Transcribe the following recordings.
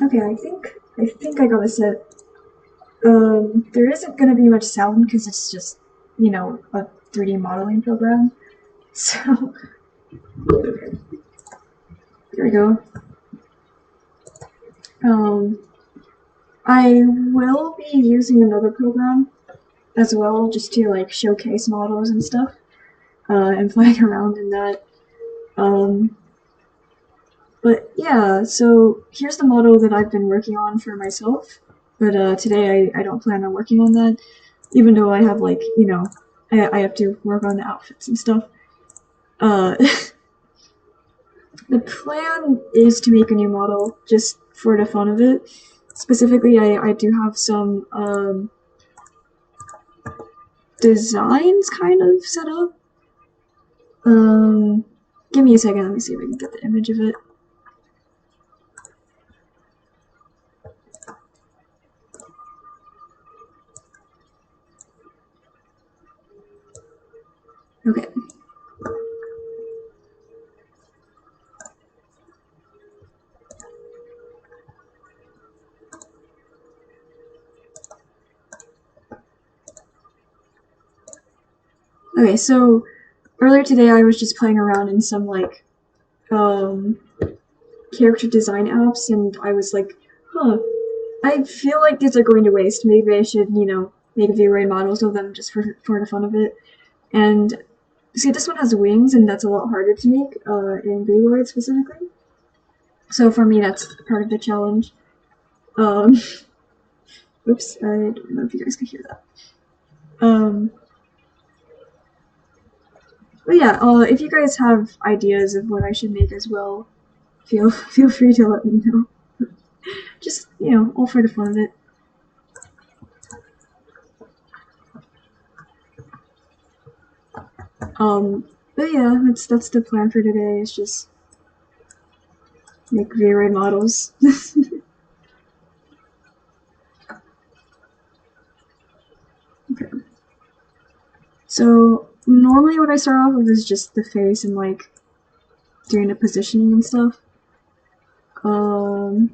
Okay, I think I got a set. There isn't gonna be much sound because it's just, a 3D modeling program. So, here we go. Um, I will be using another program as well, just to like showcase models and stuff, and playing around in that. Um, but yeah, so here's the model that I've been working on for myself. But today I don't plan on working on that, even though I have like, I have to work on the outfits and stuff. Uh, the plan is to make a new model just for the fun of it. Specifically, I do have some designs kind of set up. Um, Give me a second, let me see if I can get the image of it. Okay. Okay, so earlier today I was just playing around in some like character design apps, and I was like, huh, I feel like these are going to waste. Maybe I should, make V-Ray models of them just for the fun of it. And see, this one has wings, and that's a lot harder to make in Vroid specifically. So for me, that's part of the challenge. Um, Oops, I don't know if you guys can hear that. Um, but yeah, if you guys have ideas of what I should make as well, feel free to let me know. Just all for the fun of it. But yeah, that's the plan for today. Is just make V-Ray models. Okay. So normally what I start off with is just the face and like doing the positioning and stuff. Um,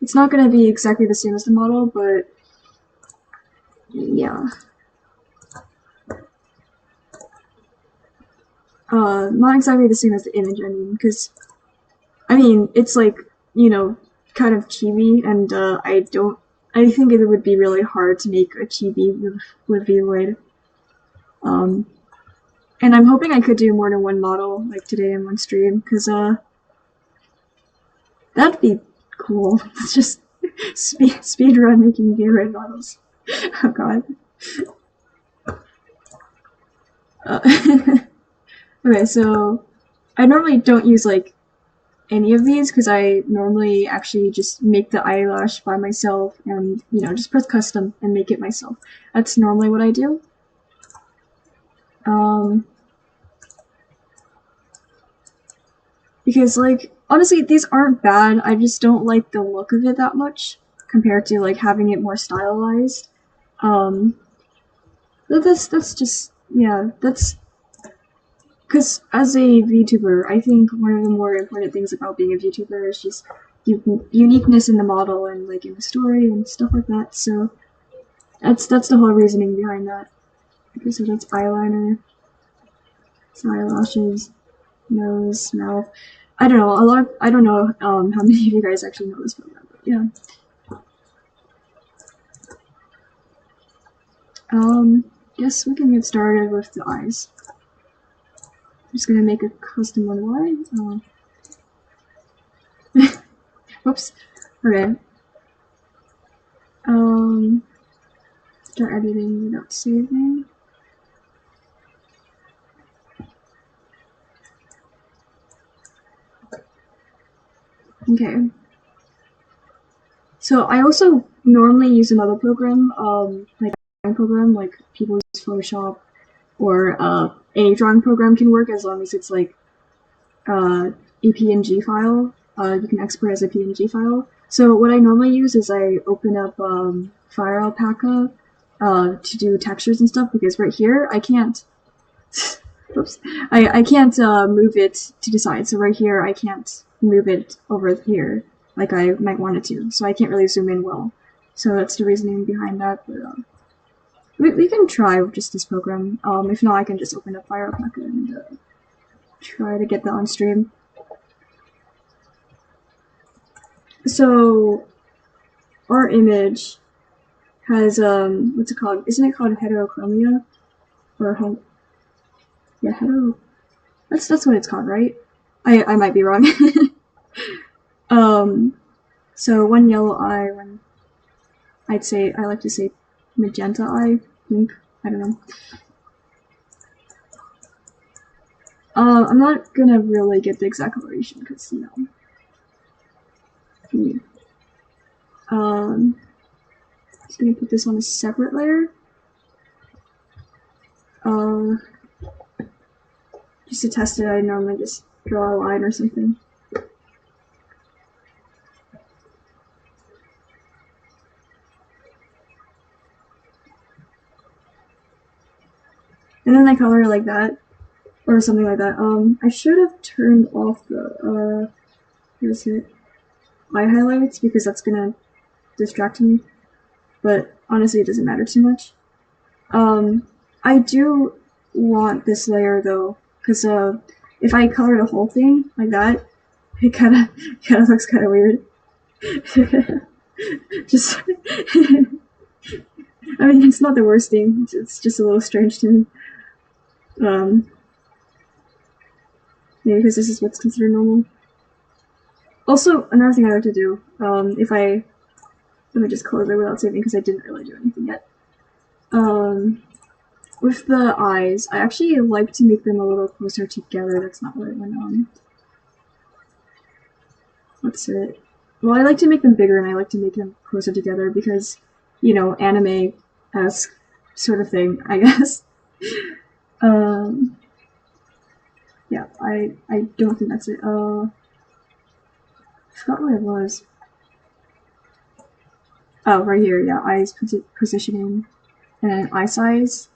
it's not gonna be exactly the same as the model, but yeah. Not exactly the same as the image, I mean, because it's like, kind of chibi, and I think it would be really hard to make a chibi with Vroid. Um, and I'm hoping I could do more than one model, like today in one stream, because, that'd be cool. It's just speed run making Vroid models. Oh god. Okay, so I normally don't use, like, any of these because I normally actually just make the eyelash by myself and just press custom and make it myself. That's normally what I do. Um, because like honestly these aren't bad, I just don't like the look of it that much compared to like having it more stylized. Um, but that's just yeah, that's because as a VTuber, I think one of the more important things about being a VTuber is just uniqueness in the model and like in the story and stuff like that. So that's the whole reasoning behind that. Okay, so that's eyeliner, eyelashes, nose, mouth. I don't know. I don't know how many of you guys actually know this program, but yeah. Guess we can get started with the eyes. I'm just gonna make a custom one wide. Whoops. Okay. Start editing without saving. Okay. So I also normally use another program, like a drawing program, like people use Photoshop, or any drawing program can work as long as it's like a PNG file. You can export as a PNG file. So what I normally use is I open up Fire Alpaca to do textures and stuff, because right here I can't. Oops, I can't move it to the side. So right here I can't move it over here like I might want it to, so I can't really zoom in well. So that's the reasoning behind that, but we can try with just this program. If not, I can just open up Fire Alpaca and try to get that on stream. So our image has what's it called? Isn't it called heterochromia? Or yeah, that's what it's called, right? I might be wrong. So one yellow eye, one I like to say magenta eye, pink, I don't know. I'm not gonna really get the exact coloration because you know. Just gonna put this on a separate layer. Just to test it, I normally just draw a line or something. And then I color it like that, or something like that. I should have turned off the, here's it, eye highlights, because that's gonna distract me. But honestly, it doesn't matter too much. I do want this layer though, because if I color the whole thing like that, it kind of looks kind of weird. Just, I mean, it's not the worst thing. It's just a little strange to me. Maybe because this is what's considered normal. Also, another thing I like to do, let me just close it without saving because I didn't really do anything yet. With the eyes, I actually like to make them a little closer together. That's not what it went on. What's it? Well, I like to make them bigger and I like to make them closer together because, you know, anime-esque sort of thing, I guess. Yeah, I don't think that's it. I forgot what it was. Oh, right here, yeah, eyes positioning, and then eye size.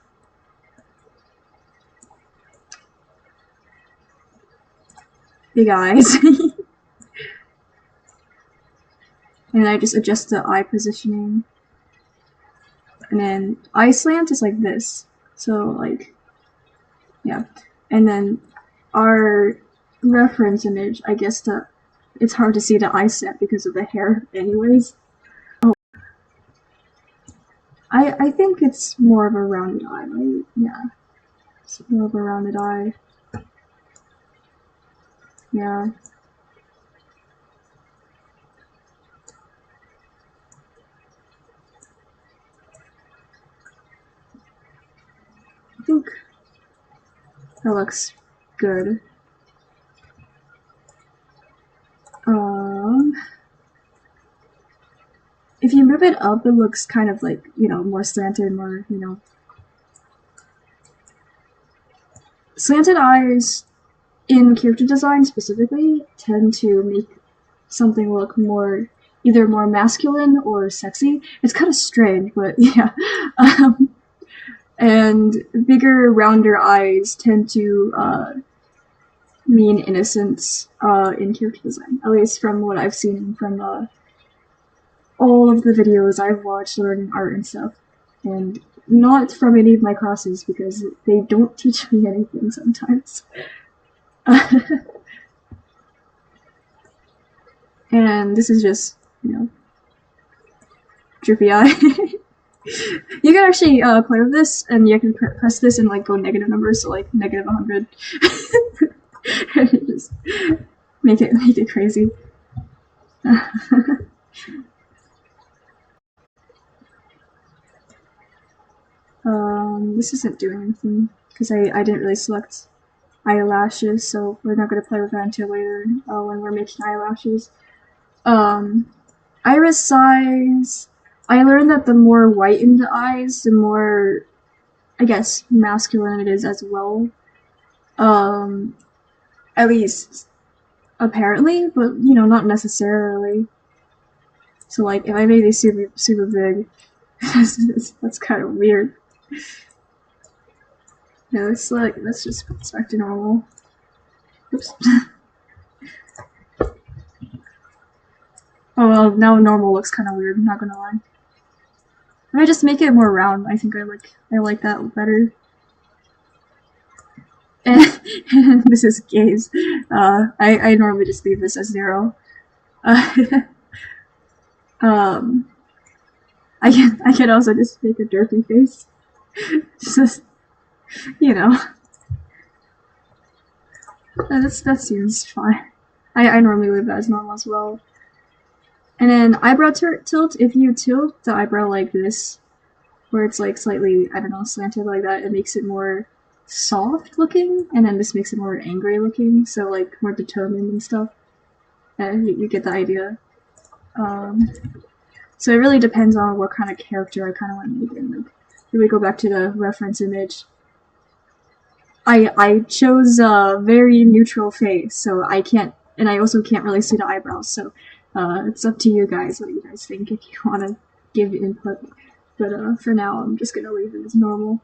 Big eyes. And I just adjust the eye positioning. And then eye slant is like this. So, like, yeah. And then our reference image, I guess it's hard to see the eye slant because of the hair anyways. Oh. I think it's more of a rounded eye, right? Yeah. It's more of a rounded eye. Yeah. I think that looks good. If you move it up, it looks kind of like, you know, more slanted, more, you know. Slanted eyes, in character design specifically, tend to make something look more, either more masculine or sexy. It's kind of strange, but yeah. And bigger, rounder eyes tend to mean innocence in character design, at least from what I've seen from all of the videos I've watched learning art and stuff. And not from any of my classes, because they don't teach me anything sometimes. And this is just, you know, droopy eye. You can actually play with this, and you can press this and like go negative numbers, so like negative 100. And just make it crazy. This isn't doing anything because I didn't really select eyelashes, so we're not going to play with that until later when we're making eyelashes. Iris size. I learned that the more white in the eyes, the more, I guess, masculine it is as well. At least apparently, but you know, not necessarily. So like, if I made these super big, that's kind of weird. No, let's just put this back to normal. Oops. Oh well, now normal looks kind of weird, I'm not gonna lie. If I just make it more round, I think I like that better. And this is gaze. I normally just leave this as 0. Um, I can also just make a derpy face. Just, you know, that seems fine. I normally leave that as normal as well. And then eyebrow tilt. If you tilt the eyebrow like this, where it's like slightly, I don't know, slanted like that, it makes it more soft looking, and then this makes it more angry looking, so like more determined and stuff. And you get the idea. So it really depends on what kind of character I kind of want to make. And like, if we go back to the reference image, I chose a very neutral face, so I can't, and I also can't really see the eyebrows. So it's up to you guys what you guys think if you want to give input. But for now, I'm just gonna leave it as normal.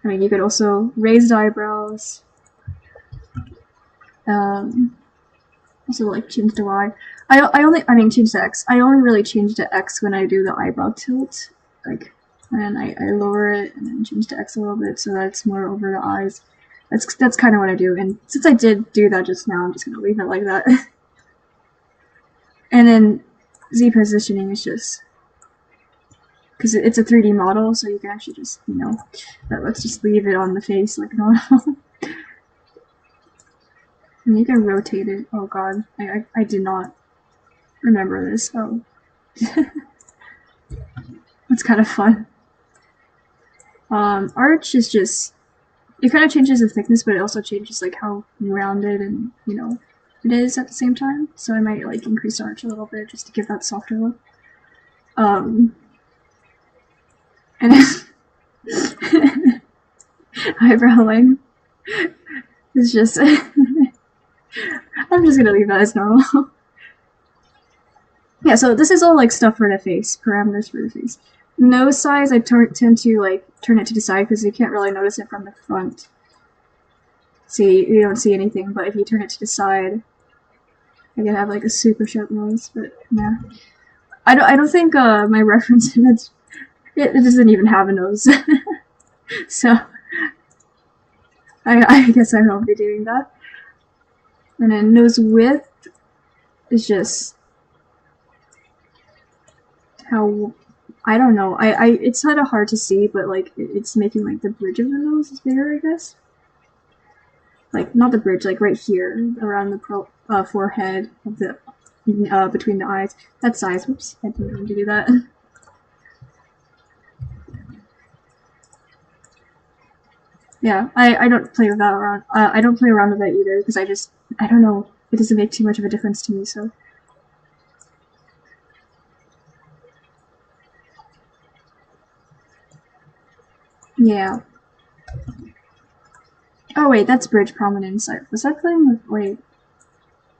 I mean, you could also raise the eyebrows. Also like change the Y. I mean change the X. I only really change the X when I do the eyebrow tilt. Like, and I lower it and then change the X a little bit so that it's more over the eyes. That's kind of what I do. And since I did do that just now, I'm just gonna leave it like that. And then Z positioning is just because it's a 3D model, so you can actually just, you know, let's just leave it on the face like normal. And you can rotate it. Oh god, I did not remember this. Oh. That's kind of fun. Arch is just, it kind of changes the thickness, but it also changes like how rounded and, you know, it is at the same time. So I might like increase the arch a little bit just to give that softer look. And then eyebrow line is just I'm just gonna leave that as normal. Yeah, so this is all like stuff for the face, parameters for the face. Nose size, I tend to like turn it to the side because you can't really notice it from the front. See, you don't see anything, but if you turn it to the side, I can have like a super sharp nose. But yeah, I don't think my reference image it doesn't even have a nose, so I guess I won't be doing that. And then nose width is just how, I don't know. It's kind of hard to see, but like it's making like the bridge of the nose is bigger, I guess. Like not the bridge, like right here around the forehead of the between the eyes. That size. Whoops, I didn't mean to do that. Yeah, I don't play with that around. I don't play around with that either because I don't know. It doesn't make too much of a difference to me. So. Yeah. Oh wait, that's bridge prominence. Was that playing with, wait.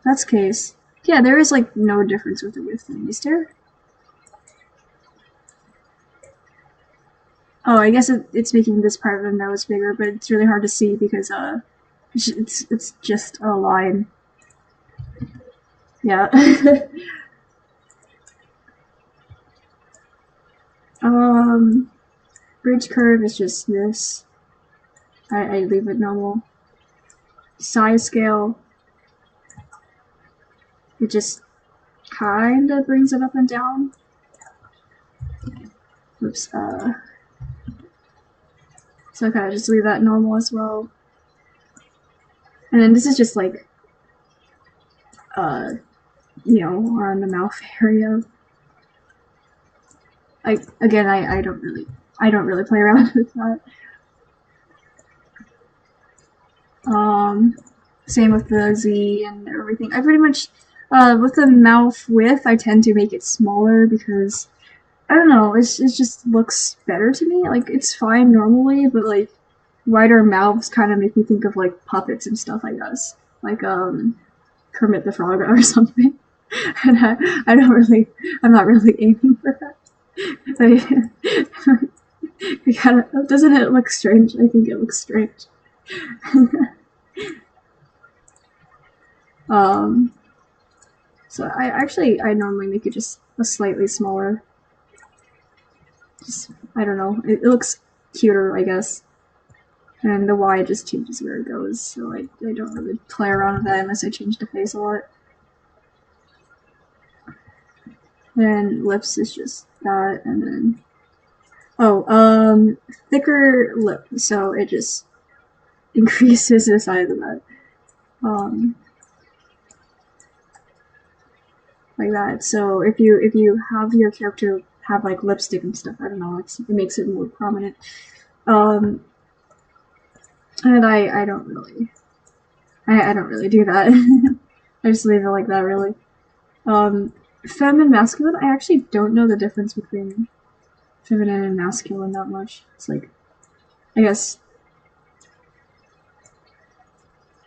That's case. Yeah, there is like no difference with the width thing, is there? Oh, I guess it's making this part of the nose bigger, but it's really hard to see because it's just a line. Yeah. Bridge curve is just this. I leave it normal. Size scale, it just kind of brings it up and down. Oops. So I kind of just leave that normal as well. And then this is just like, you know, around the mouth area. I don't really play around with that. Same with the Z and everything. I pretty much, with the mouth width, I tend to make it smaller because, I don't know, it just looks better to me. Like, it's fine normally, but like, wider mouths kind of make me think of like puppets and stuff, I guess. Like, Kermit the Frog or something. And I'm not really aiming for that. It kind of, doesn't it look strange? I think it looks strange. So I normally make it just a slightly smaller. Just, I don't know, it looks cuter, I guess. And the Y just changes where it goes, so I don't really play around with that unless I change the face a lot. And lips is just that, and then thicker lip, so it just increases the size of that. Like that. So if you have your character have like lipstick and stuff, I don't know, it makes it more prominent. And I don't really do that. I just leave it like that, really. Femme and masculine, I actually don't know the difference between feminine and masculine that much. It's like, I guess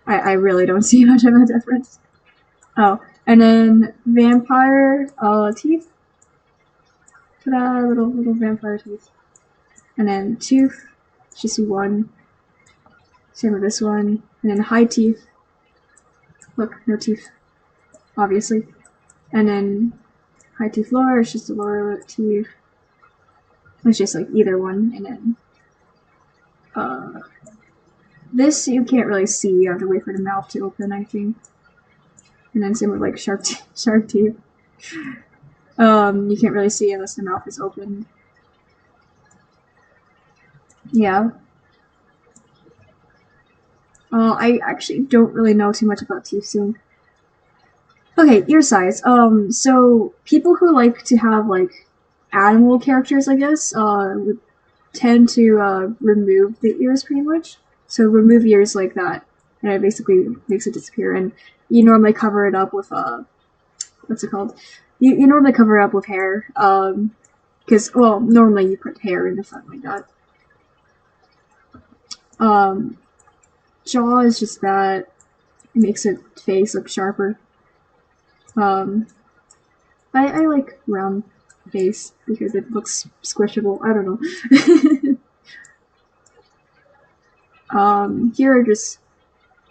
I really don't see much of a difference. Oh, and then vampire teeth. Ta-da, little vampire teeth. And then tooth, just one. Same with this one. And then high teeth. Look, no teeth, obviously. And then high teeth lower, it's just the lower lip teeth. It's just like either one. And then this you can't really see, you have to wait for the mouth to open, I think. And then same with like shark teeth. You can't really see unless the mouth is open. Yeah. I actually don't really know too much about teeth soon. Okay, ear size. So people who like to have like animal characters, I guess, would tend to remove the ears pretty much. So remove ears like that, and it basically makes it disappear. And you normally cover it up with what's it called? You normally cover it up with hair, because well, normally you put hair in the front like that. Jaw is just that. It makes its face look sharper. I like round face because it looks squishable. I don't know. Here it just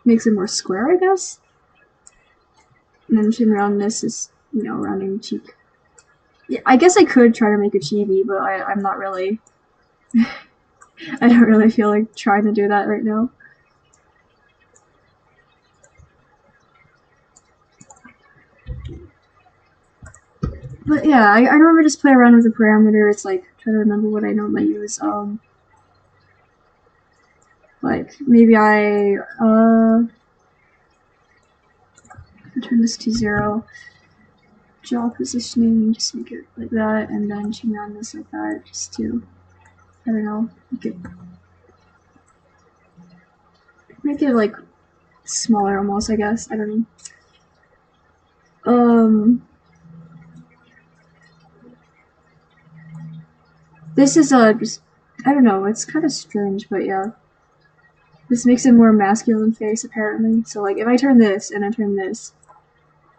makes it more square, I guess. And then chin roundness is, you know, rounding the cheek. Yeah, I guess I could try to make a chibi, but I'm not really. I don't really feel like trying to do that right now. But yeah, I normally just play around with the parameters, like try to remember what I normally use. Like maybe I turn this to 0. Jaw positioning, just make it like that, and then chin roundness like that, just to, I don't know, make it like smaller almost, I guess. I don't know. This is just, I don't know, it's kind of strange, but yeah. This makes it more masculine face, apparently. So like, if I turn this and I turn this,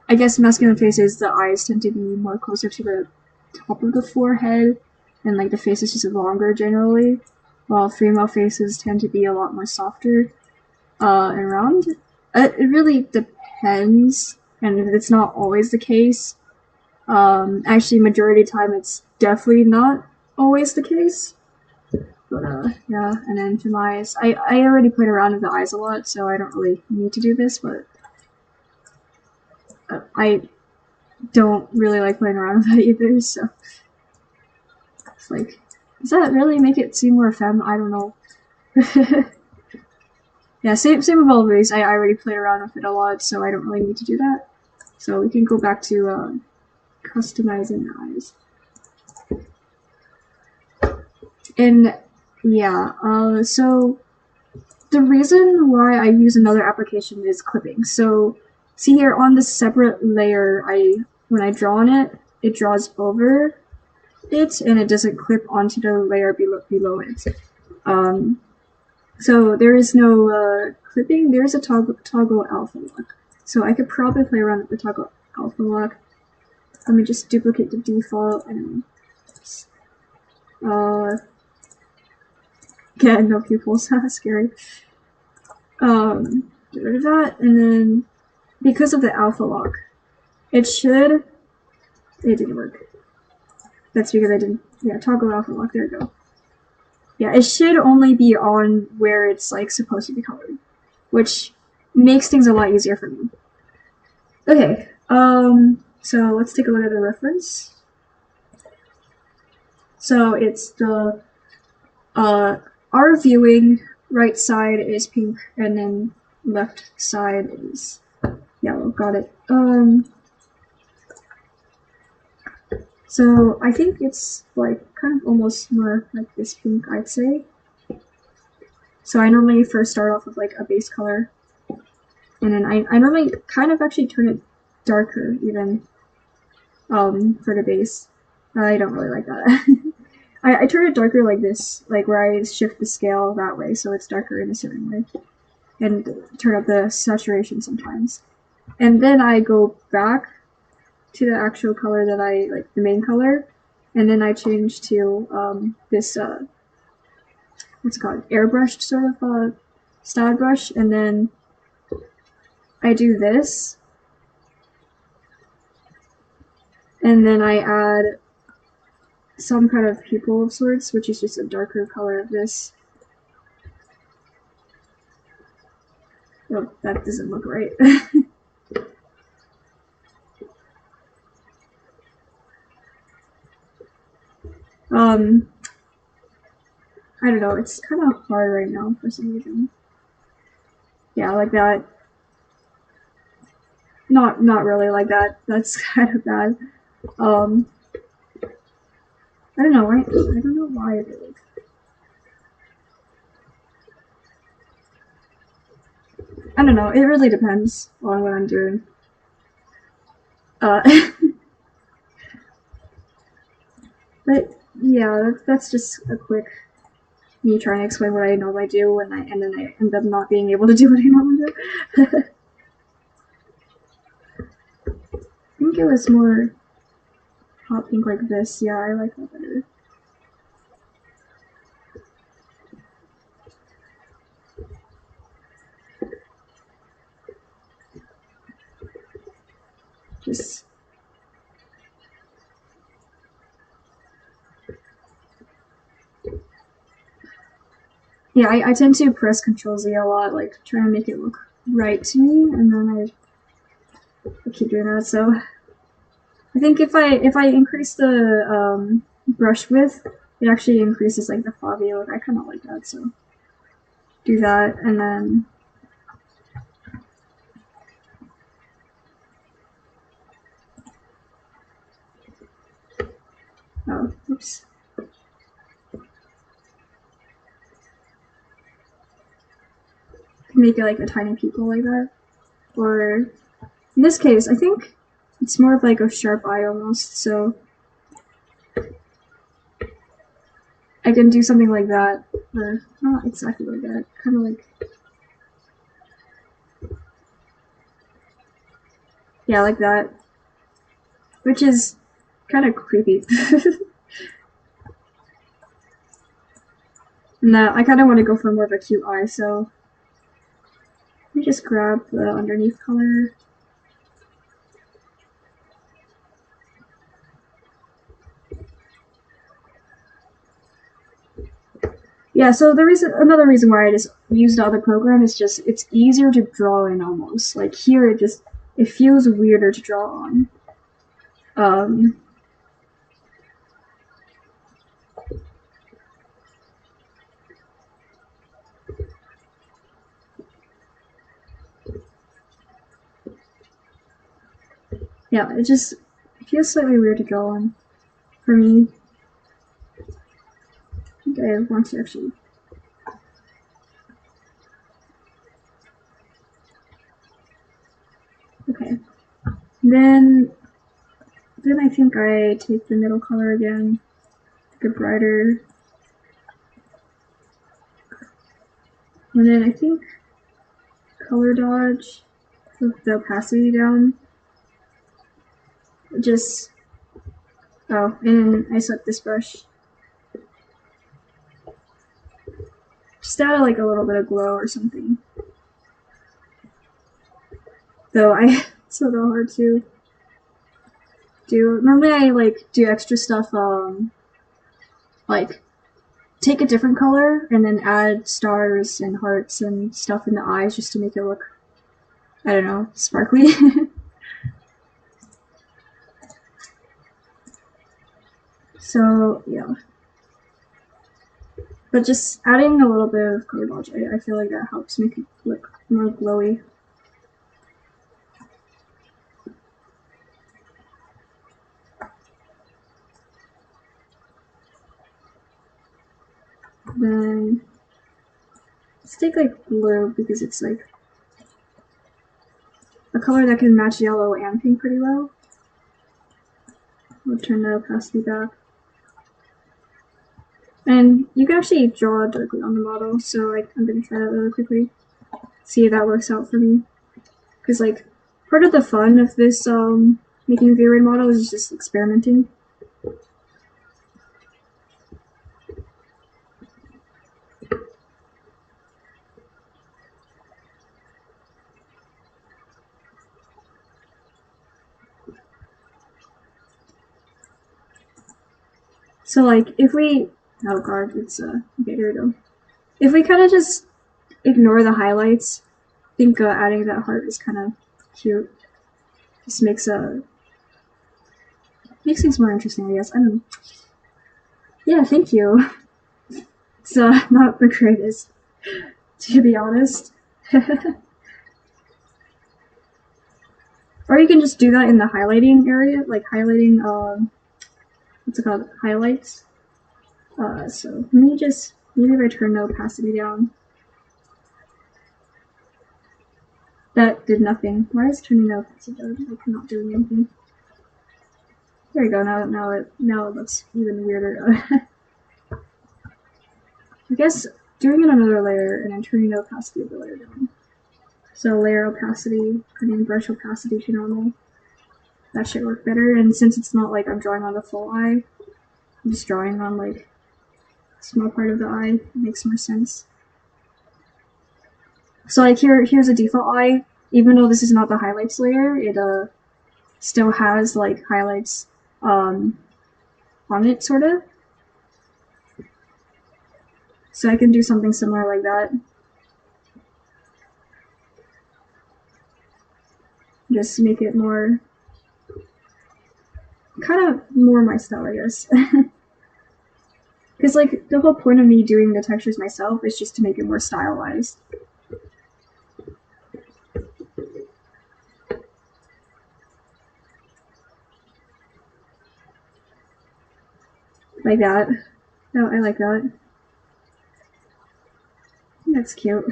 I guess masculine faces, the eyes tend to be more closer to the top of the forehead, and like the face is just longer generally, while female faces tend to be a lot more softer and round. It really depends, and it's not always the case. Actually, majority of the time, it's definitely not always the case. But yeah, and then to my eyes, I already played around with the eyes a lot, so I don't really need to do this, but I don't really like playing around with that either, so it's like, does that really make it seem more femme? I don't know. Yeah, same with all of these. I already played around with it a lot, so I don't really need to do that. So we can go back to customizing the eyes. And yeah, so the reason why I use another application is clipping. So see here on this separate layer, when I draw on it, it draws over it and it doesn't clip onto the layer below it. So there is no clipping. There's a toggle alpha lock. So I could probably play around with the toggle alpha lock. Let me just duplicate the default and yeah, no pupils. Scary. Get rid of that, and then because of the alpha lock, It should. It didn't work. That's because I didn't. Yeah, toggle off and lock. There we go. Yeah, it should only be on where it's like supposed to be colored, which makes things a lot easier for me. Okay, so let's take a look at the reference. So it's the our viewing right side is pink and then left side is yellow. Got it. So I think it's like kind of almost more like this pink, I'd say. So I normally first start off with like a base color, and then I normally kind of actually turn it darker even for the base. I don't really like that. I turn it darker like this, like where I shift the scale that way so it's darker in a certain way, and turn up the saturation sometimes. And then I go back to the actual color that I like, the main color, and then I change to this what's it called, airbrushed sort of style brush, and then I do this, and then I add some kind of pupil of sorts, which is just a darker color of this. Oh, that doesn't look right. I don't know, it's kind of hard right now for some reason. Yeah, like that. Not really like that. That's kind of bad. I don't know. I don't know why it is. I don't know. It really depends on what I'm doing. Uh, but yeah, that's just a quick me trying to explain what I normally do, and then I end up not being able to do what I normally do. I think it was more hot pink like this. Yeah, I like that better. Just yeah, I tend to press Control Z a lot, like trying to make it look right to me, and then I keep doing that. So I think if I increase the brush width, it actually increases like the foggy look. I kind of like that, so do that, and then oh, oops. Make it like a tiny pupil like that, or in this case, I think it's more of like a sharp eye almost. So I can do something like that, or not exactly like that, kind of like yeah, like that, which is kind of creepy. No, I kind of want to go for more of a cute eye, so let me just grab the underneath color. Yeah, so another reason why I just used the other program is just it's easier to draw in almost. Like here, it feels weirder to draw on. Um, yeah, it feels slightly weird to draw on for me. I think I want to actually. Okay, then I think I take the middle color again, make it brighter, and then I think color dodge with the opacity down. Just oh, and I select this brush. Just add like a little bit of glow or something. Though it's so hard to. do. Normally I like do extra stuff, like take a different color and then add stars and hearts and stuff in the eyes just to make it look, I don't know, sparkly. So yeah, but just adding a little bit of color dodge, I feel like that helps make it look more glowy. Then let's take like blue because it's like a color that can match yellow and pink pretty well. We'll turn the opacity back. And you can actually draw directly on the model, so like I'm gonna try that really quickly. See if that works out for me. Because like part of the fun of this making a Vroid model is just experimenting. So like if we, oh god, it's okay, here we go. If we kind of just ignore the highlights, I think adding that heart is kind of cute. Just makes things more interesting, I guess. I don't know. Yeah, thank you. It's not the greatest, to be honest. Or you can just do that in the highlighting area, like highlighting, what's it called, highlights. So let me just, maybe if I turn the opacity down. That did nothing. Why is turning the opacity down? Like not doing anything. There we go, now it looks even weirder. I guess doing it on another layer and then turning the opacity of the layer down. So layer opacity, putting brush opacity to normal. That should work better. And since it's not like I'm drawing on the full eye, I'm just drawing on like a small part of the eye. It makes more sense. So like here's a default eye. Even though this is not the highlights layer, it still has like highlights on it, sort of. So I can do something similar like that. Just make it more, kind of more my style, I guess. Because like the whole point of me doing the textures myself is just to make it more stylized. Like that. Oh, I like that. That's cute.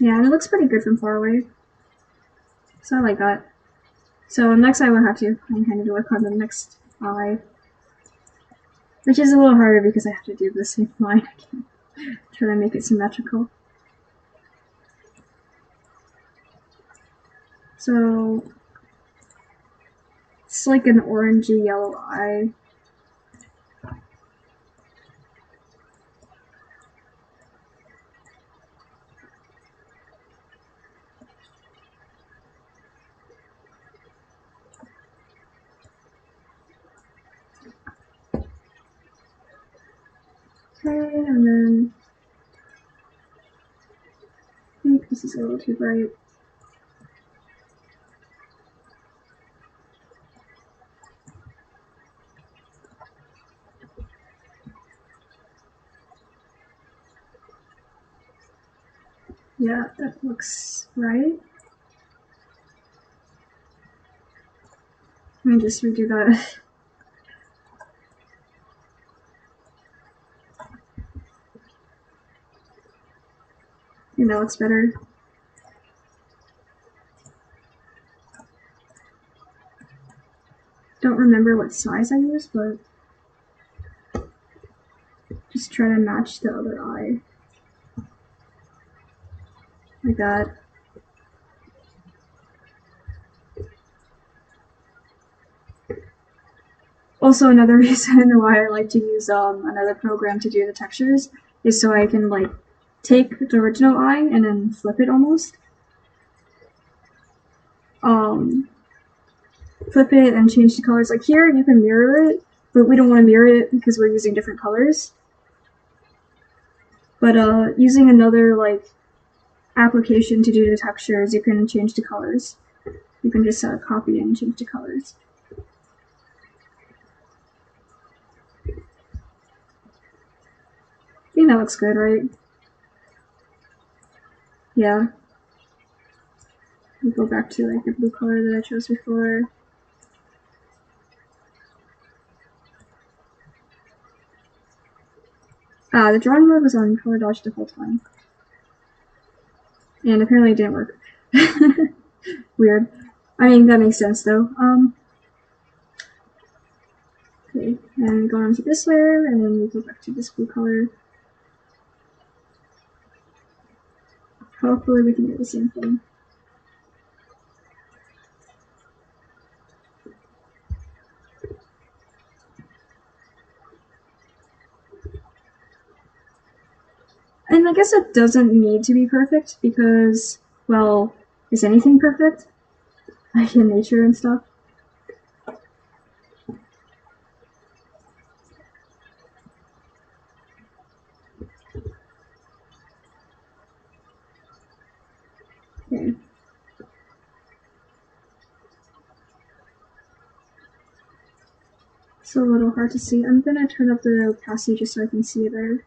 Yeah, and it looks pretty good from far away. So I like that. So next I will have to kind of work on the next eye. Which is a little harder because I have to do the same line again. Try to make it symmetrical. So it's like an orangey yellow eye. Okay, and then I think this is a little too bright. Yeah, that looks right. Let me just redo that. I think that looks better. Don't remember what size I used, but just try to match the other eye. Like that. Also, another reason why I like to use another program to do the textures is so I can like take the original eye and then flip it almost. Flip it and change the colors. Like here, you can mirror it, but we don't want to mirror it because we're using different colors. But using another like application to do the textures, you can change the colors. You can just copy and change the colors. I think that looks good, right? Yeah. We go back to like the blue color that I chose before. The drawing mode was on color dodge the whole time. And apparently it didn't work. Weird. I mean, that makes sense though. Okay, and go on to this layer, and then we go back to this blue color. Hopefully we can do the same thing. And I guess it doesn't need to be perfect because, well, is anything perfect? Like in nature and stuff? Okay. It's a little hard to see. I'm gonna turn up the opacity just so I can see it better.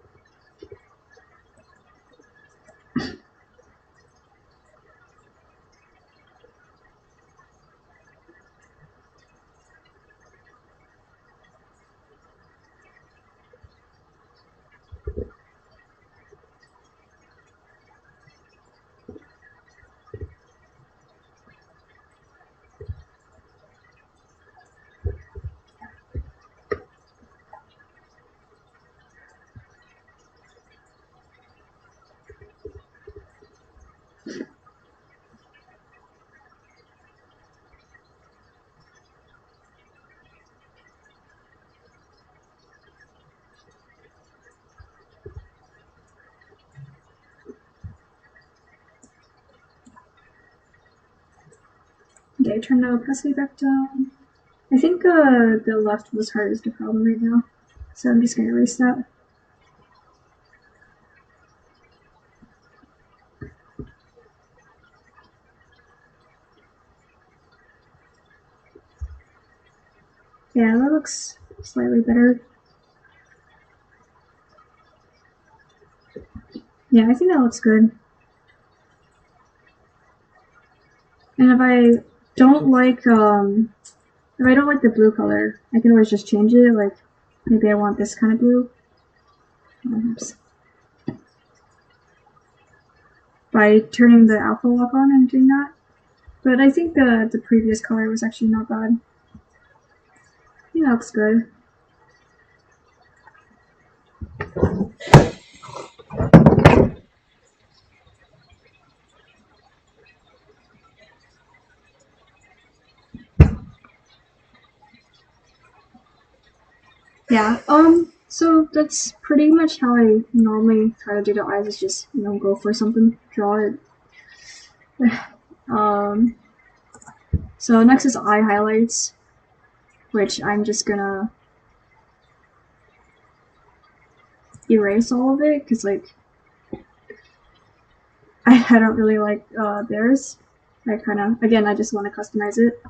Okay, turn the opacity back down. I think the leftmost part is the problem right now, so I'm just gonna erase that. Yeah, that looks slightly better. Yeah, I think that looks good. And if I don't like the blue color, I can always just change it. Like maybe I want this kind of blue. Oops. By turning the alpha lock on and doing that. But I think the previous color was actually not bad. I think that looks good. Yeah, so that's pretty much how I normally try to do the eyes, is just, go for something, draw it. So next is eye highlights, which I'm just gonna erase all of it, because, like, I don't really like theirs. I again, I just want to customize it.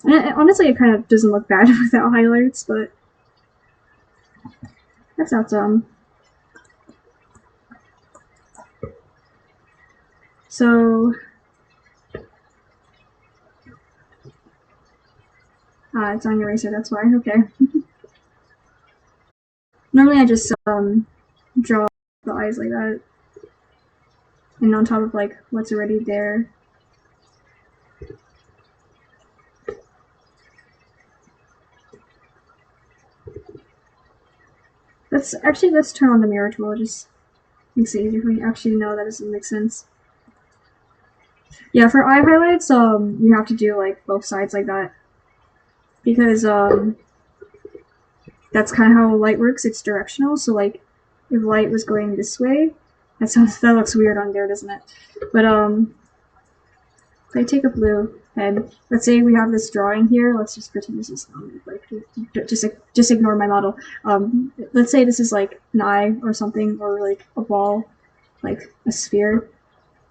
And honestly, it kind of doesn't look bad without highlights, but that's not dumb. So, it's on eraser, that's why, okay. Normally I just draw the eyes like that, and on top of like what's already there. Let's turn on the mirror tool, it just makes it easier for me. Actually, no, that doesn't make sense. Yeah, for eye highlights, you have to do like both sides like that. because that's kind of how light works. It's directional. So like, if light was going this way, that looks weird on there, doesn't it? But if I take a blue and let's say we have this drawing here. Let's just pretend this is like just ignore my model. Let's say this is like an eye or something, or like a ball, like a sphere.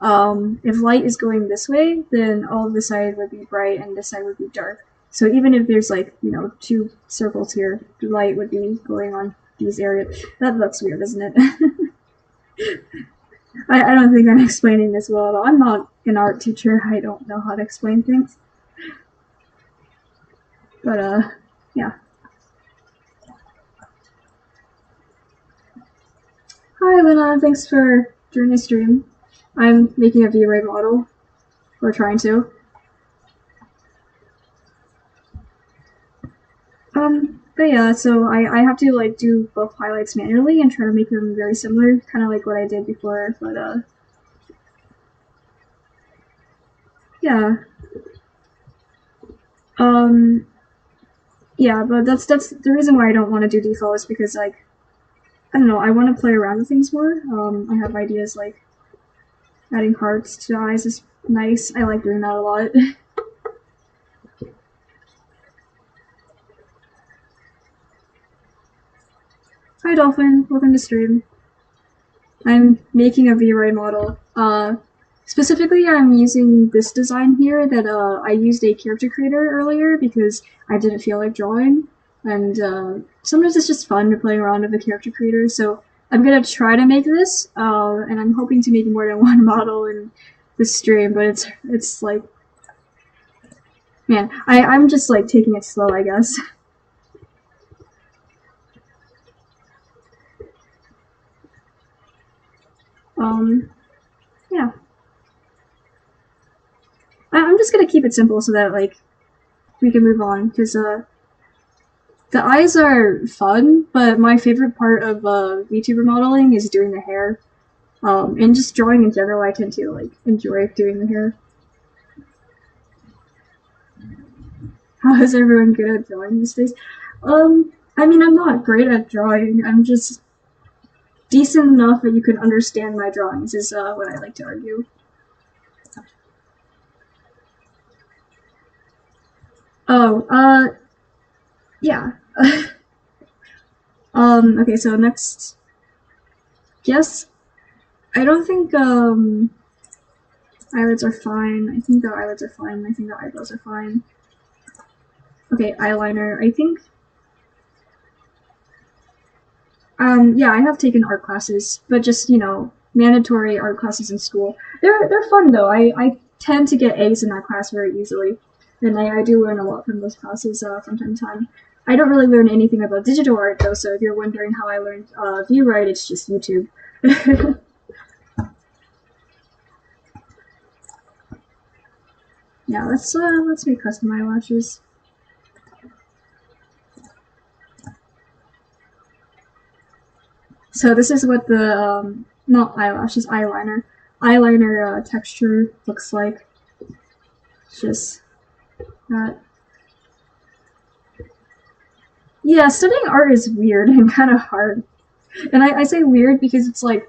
If light is going this way, then all of this side would be bright and this side would be dark. So even if there's like, you know, two circles here, the light would be going on these areas. That looks weird, doesn't it? I don't think I'm explaining this well at all. I'm not an art teacher. I don't know how to explain things. But, yeah. Hi, Luna. Thanks for joining the stream. I'm making a VRay model. Or trying to. But yeah, so I have to like do both highlights manually and try to make them very similar, kind of like what I did before, but yeah. Yeah, but that's the reason why I don't want to do default is because like, I don't know, I want to play around with things more. I have ideas like adding hearts to eyes is nice. I like doing that a lot. Hi Dolphin, welcome to stream. I'm making a VRay model. Specifically, I'm using this design here that I used a character creator earlier because I didn't feel like drawing, and sometimes it's just fun to play around with a character creator. So I'm gonna try to make this, and I'm hoping to make more than one model in this stream. But it's like, man, I'm just like taking it slow, I guess. Yeah. I'm just gonna keep it simple so that like we can move on because the eyes are fun, but my favorite part of VTuber modeling is doing the hair. And just drawing in general, I tend to like enjoy doing the hair. How is everyone good at drawing these days? I mean, I'm not great at drawing. I'm just decent enough that you can understand my drawings. Is what I like to argue. Oh, yeah. Okay, so next. Yes, I don't think eyelids are fine. I think the eyelids are fine. I think the eyebrows are fine. Okay, eyeliner. I think. Yeah, I have taken art classes, but just, you know, mandatory art classes in school. They're fun though. I tend to get A's in that class very easily, and I do learn a lot from those classes from time to time. I don't really learn anything about digital art though, so if you're wondering how I learned VRoid, it's just YouTube. Yeah, let's make custom eyelashes. So this is what the not eyelashes, eyeliner texture looks like. It's just that. Yeah, studying art is weird and kind of hard. And I say weird because it's like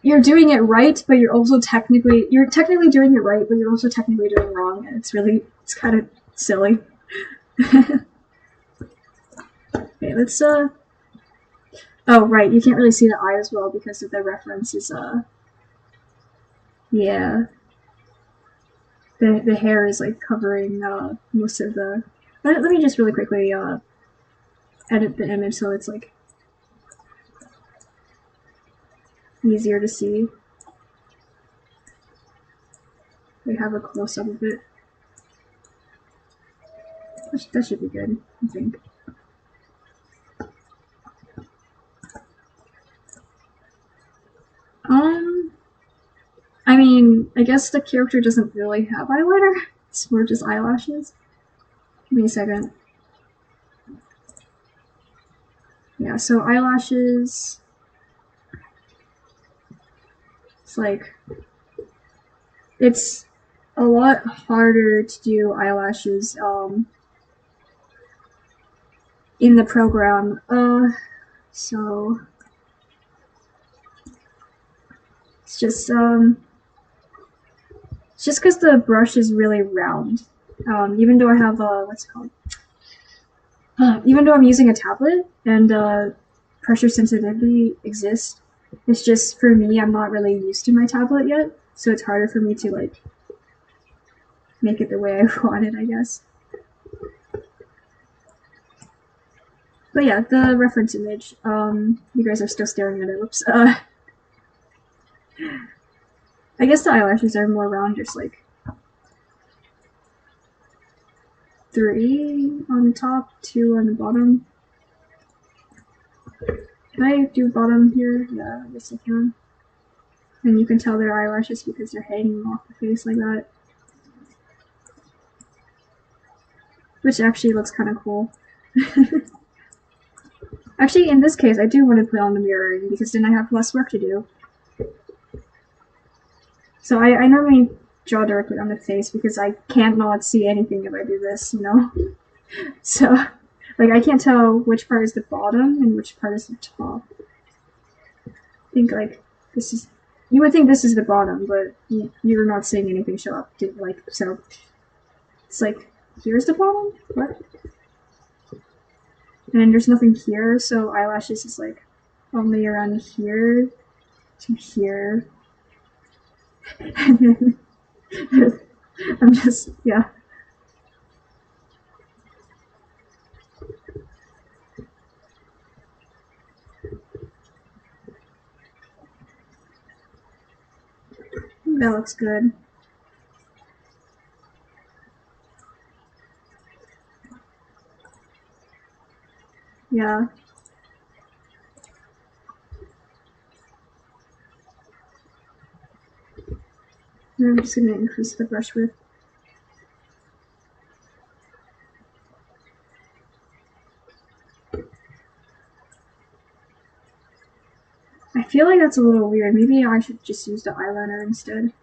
you're doing it right, but you're technically doing it right, but you're also technically doing it wrong, and it's kind of silly. Okay, let's oh right, you can't really see the eye as well because of the reference is yeah. The hair is like covering most of the. Let me just really quickly edit the image so it's like easier to see. We have a close up of it. That should be good, I think. I mean, I guess the character doesn't really have eyeliner. It's more just eyelashes. Give me a second. Yeah, so eyelashes. It's like it's a lot harder to do eyelashes in the program. So it's just because the brush is really round. Even though I have what's it called? Even though I'm using a tablet and pressure sensitivity exists, it's just for me, I'm not really used to my tablet yet, so it's harder for me to like make it the way I want it, I guess. But yeah, the reference image. You guys are still staring at it. Whoops. I guess the eyelashes are more round, just like 3 on the top, 2 on the bottom. Can I do bottom here? Yeah, I guess I can. And you can tell they're eyelashes because they're hanging off the face like that. Which actually looks kind of cool. Actually, in this case, I do want to put on the mirroring because then I have less work to do. So I normally draw directly on the face because I can't not see anything if I do this, you know? So, like, I can't tell which part is the bottom and which part is the top. I think, like, this is... You would think this is the bottom, but you're not seeing anything show up. Like, so... It's like, here's the bottom? What? And then there's nothing here, so eyelashes is, like, only around here to here. And then I'm just, yeah. That looks good. Yeah. And I'm just gonna increase the brush width. I feel like that's a little weird. Maybe I should just use the eyeliner instead.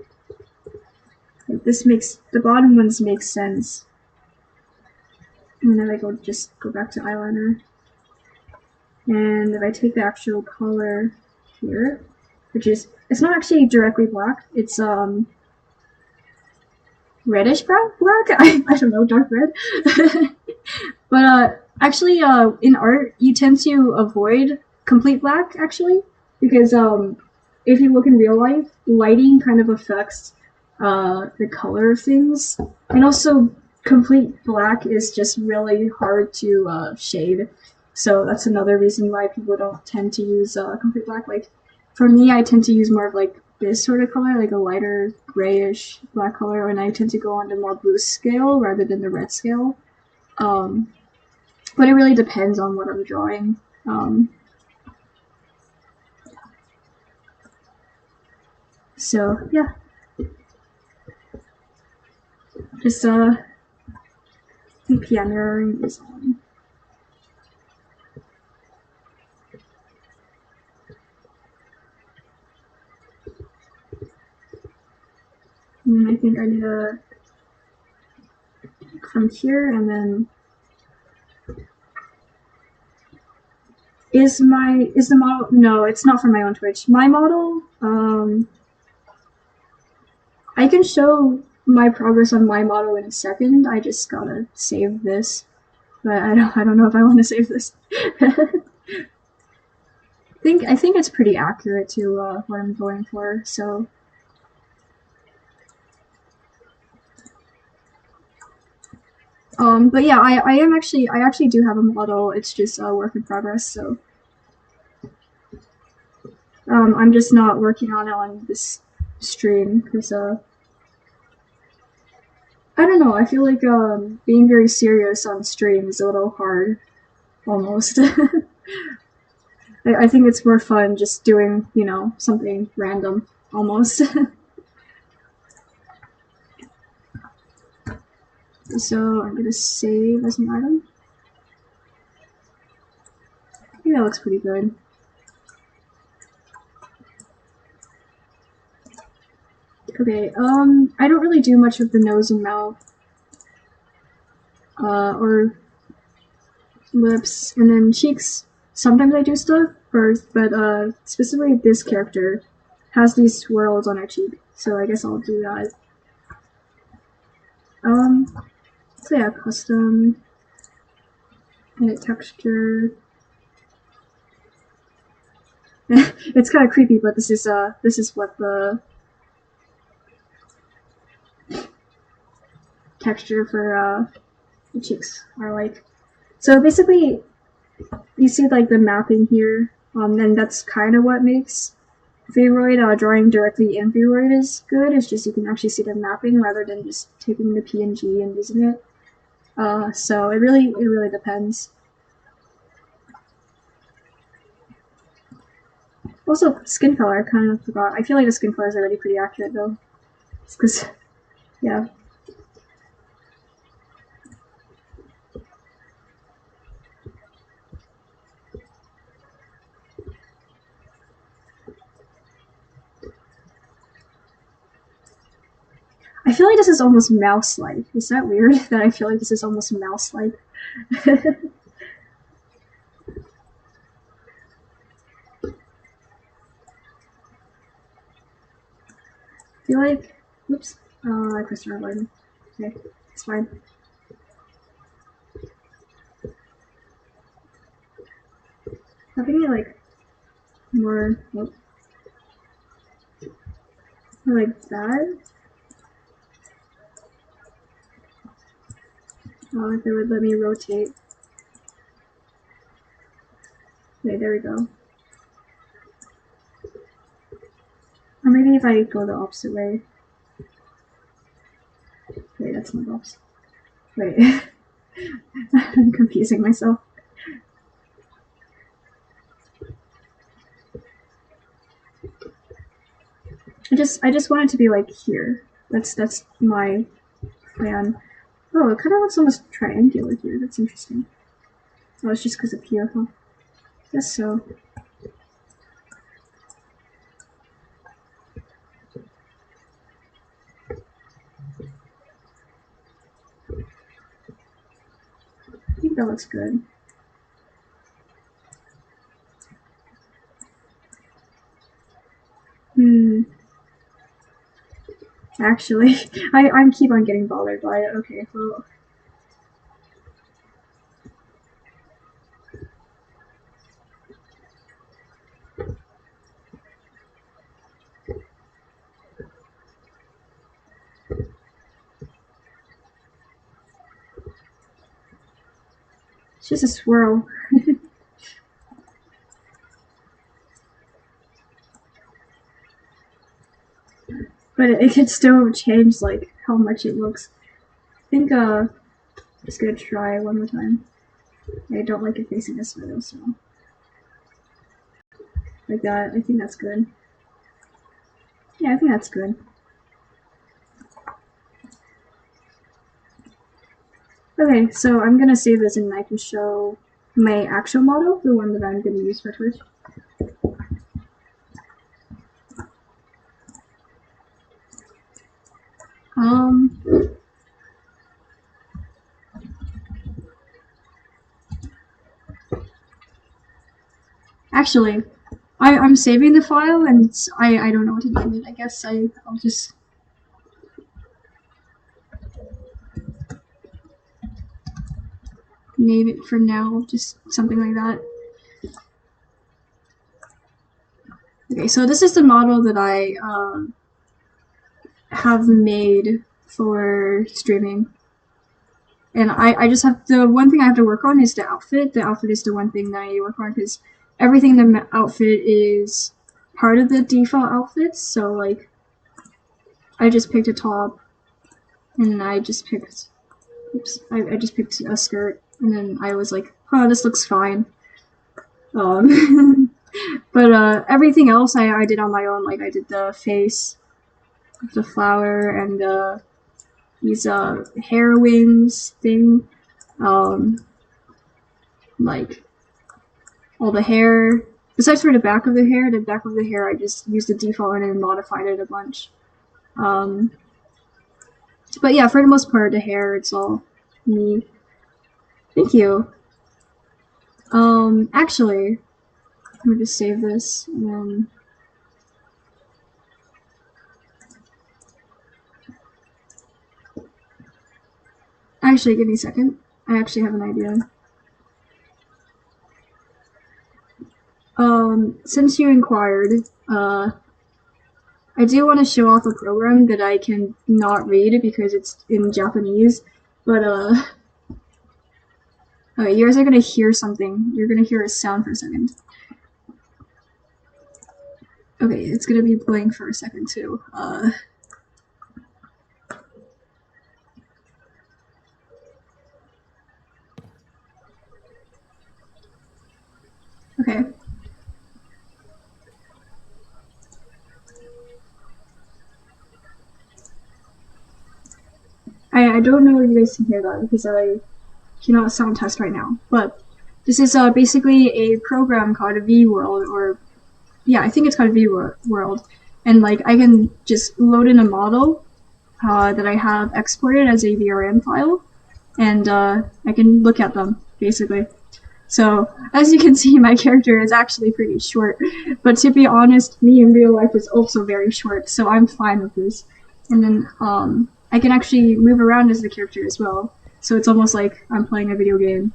Like this makes the bottom ones make sense. And then I just go back to eyeliner. And if I take the actual color here, which is it's not actually directly black, it's reddish brown black. I don't know, dark red. But actually in art you tend to avoid complete black actually because if you look in real life, lighting kind of affects the color of things, and also complete black is just really hard to shade. So that's another reason why people don't tend to use complete black. Like for me, I tend to use more of like this sort of color, like a lighter grayish black color, and I tend to go on the more blue scale rather than the red scale. But it really depends on what I'm drawing. So yeah, just PPM mirroring is on. And I think I need to from here and then is the model? No, it's not for my own Twitch. My model, I can show my progress on my model in a second. I just gotta save this, but I don't know if I want to save this. I think it's pretty accurate to what I'm going for. So. But yeah, I actually do have a model. It's just a work in progress. So. I'm just not working on it on this stream because I don't know. I feel like being very serious on stream is a little hard, almost. I think it's more fun just doing, you know, something random, almost. So I'm gonna save as an item. I think that looks pretty good. Okay, I don't really do much with the nose and mouth. Or lips, and then cheeks. Sometimes I do stuff first, but specifically this character has these swirls on her cheek, so I guess I'll do that. So yeah, custom, edit texture. It's kind of creepy, but this is what the texture for the cheeks are like. So basically, you see like the mapping here, and that's kind of what makes Vroid drawing directly in Vroid is good. It's just you can actually see the mapping rather than just taking the PNG and using it. So it really depends. Also, skin color, I kind of forgot. I feel like the skin color is already pretty accurate though. Because, yeah. I feel like this is almost mouse-like. Is that weird that I feel like this is almost mouse-like? I feel like, oops, I pressed the wrong button. Okay, it's fine. Having it like more, oh, like that. If it would let me rotate. Okay, there we go. Or maybe if I go the opposite way. Wait, that's not the opposite. Wait. I'm confusing myself. I just want it to be like here. That's my plan. Oh, it kind of looks almost triangular here. That's interesting. Oh, it's just because of here, huh? Guess so. I think that looks good. Actually, I keep on getting bothered by it. Okay, well. It's just a swirl. But it can still change, like, how much it looks. I think, I'm just gonna try one more time. I don't like it facing this way, though, so. Like that. I think that's good. Yeah, I think that's good. Okay, so I'm gonna save this and I can show my actual model, the one that I'm gonna use for Twitch. Actually, I'm saving the file and I don't know what to do with it. I guess I'll just name it for now, just something like that. Okay, so this is the model that I have made for streaming. And I just have, the one thing I have to work on is the outfit. The outfit is the one thing that I need to work on because everything in the outfit is part of the default outfits. So like, I just picked a top, and I just picked, oops, I just picked a skirt, and then I was like, oh, this looks fine. But everything else I did on my own. Like I did the face, the flower, and these hair wings thing. Like all the hair. Besides for the back of the hair I just used the default and then modified it a bunch. But yeah, for the most part, the hair, it's all me. Thank you. Actually, let me just save this and then. Actually, give me a second. I actually have an idea. Since you inquired, I do want to show off a program that I can not read because it's in Japanese, but, okay, you guys are gonna hear something. You're gonna hear a sound for a second. Okay, it's gonna be playing for a second too. Okay. I don't know if you guys can hear that because I cannot sound test right now, but this is basically a program called vworld, or yeah, I think it's called vworld, and like I can just load in a model that I have exported as a VRM file, and I can look at them basically. So as you can see, my character is actually pretty short, but to be honest, me in real life is also very short, so I'm fine with this. And then I can actually move around as the character as well, so it's almost like I'm playing a video game.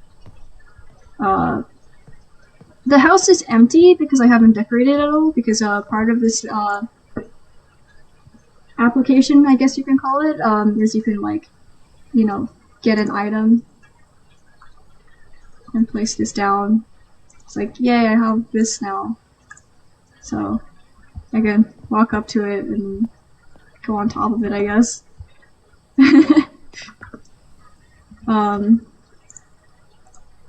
The house is empty because I haven't decorated at all, because part of this application, I guess you can call it, is you can, like, you know, get an item and place this down. It's like, yay, I have this now. So I can walk up to it and go on top of it, I guess.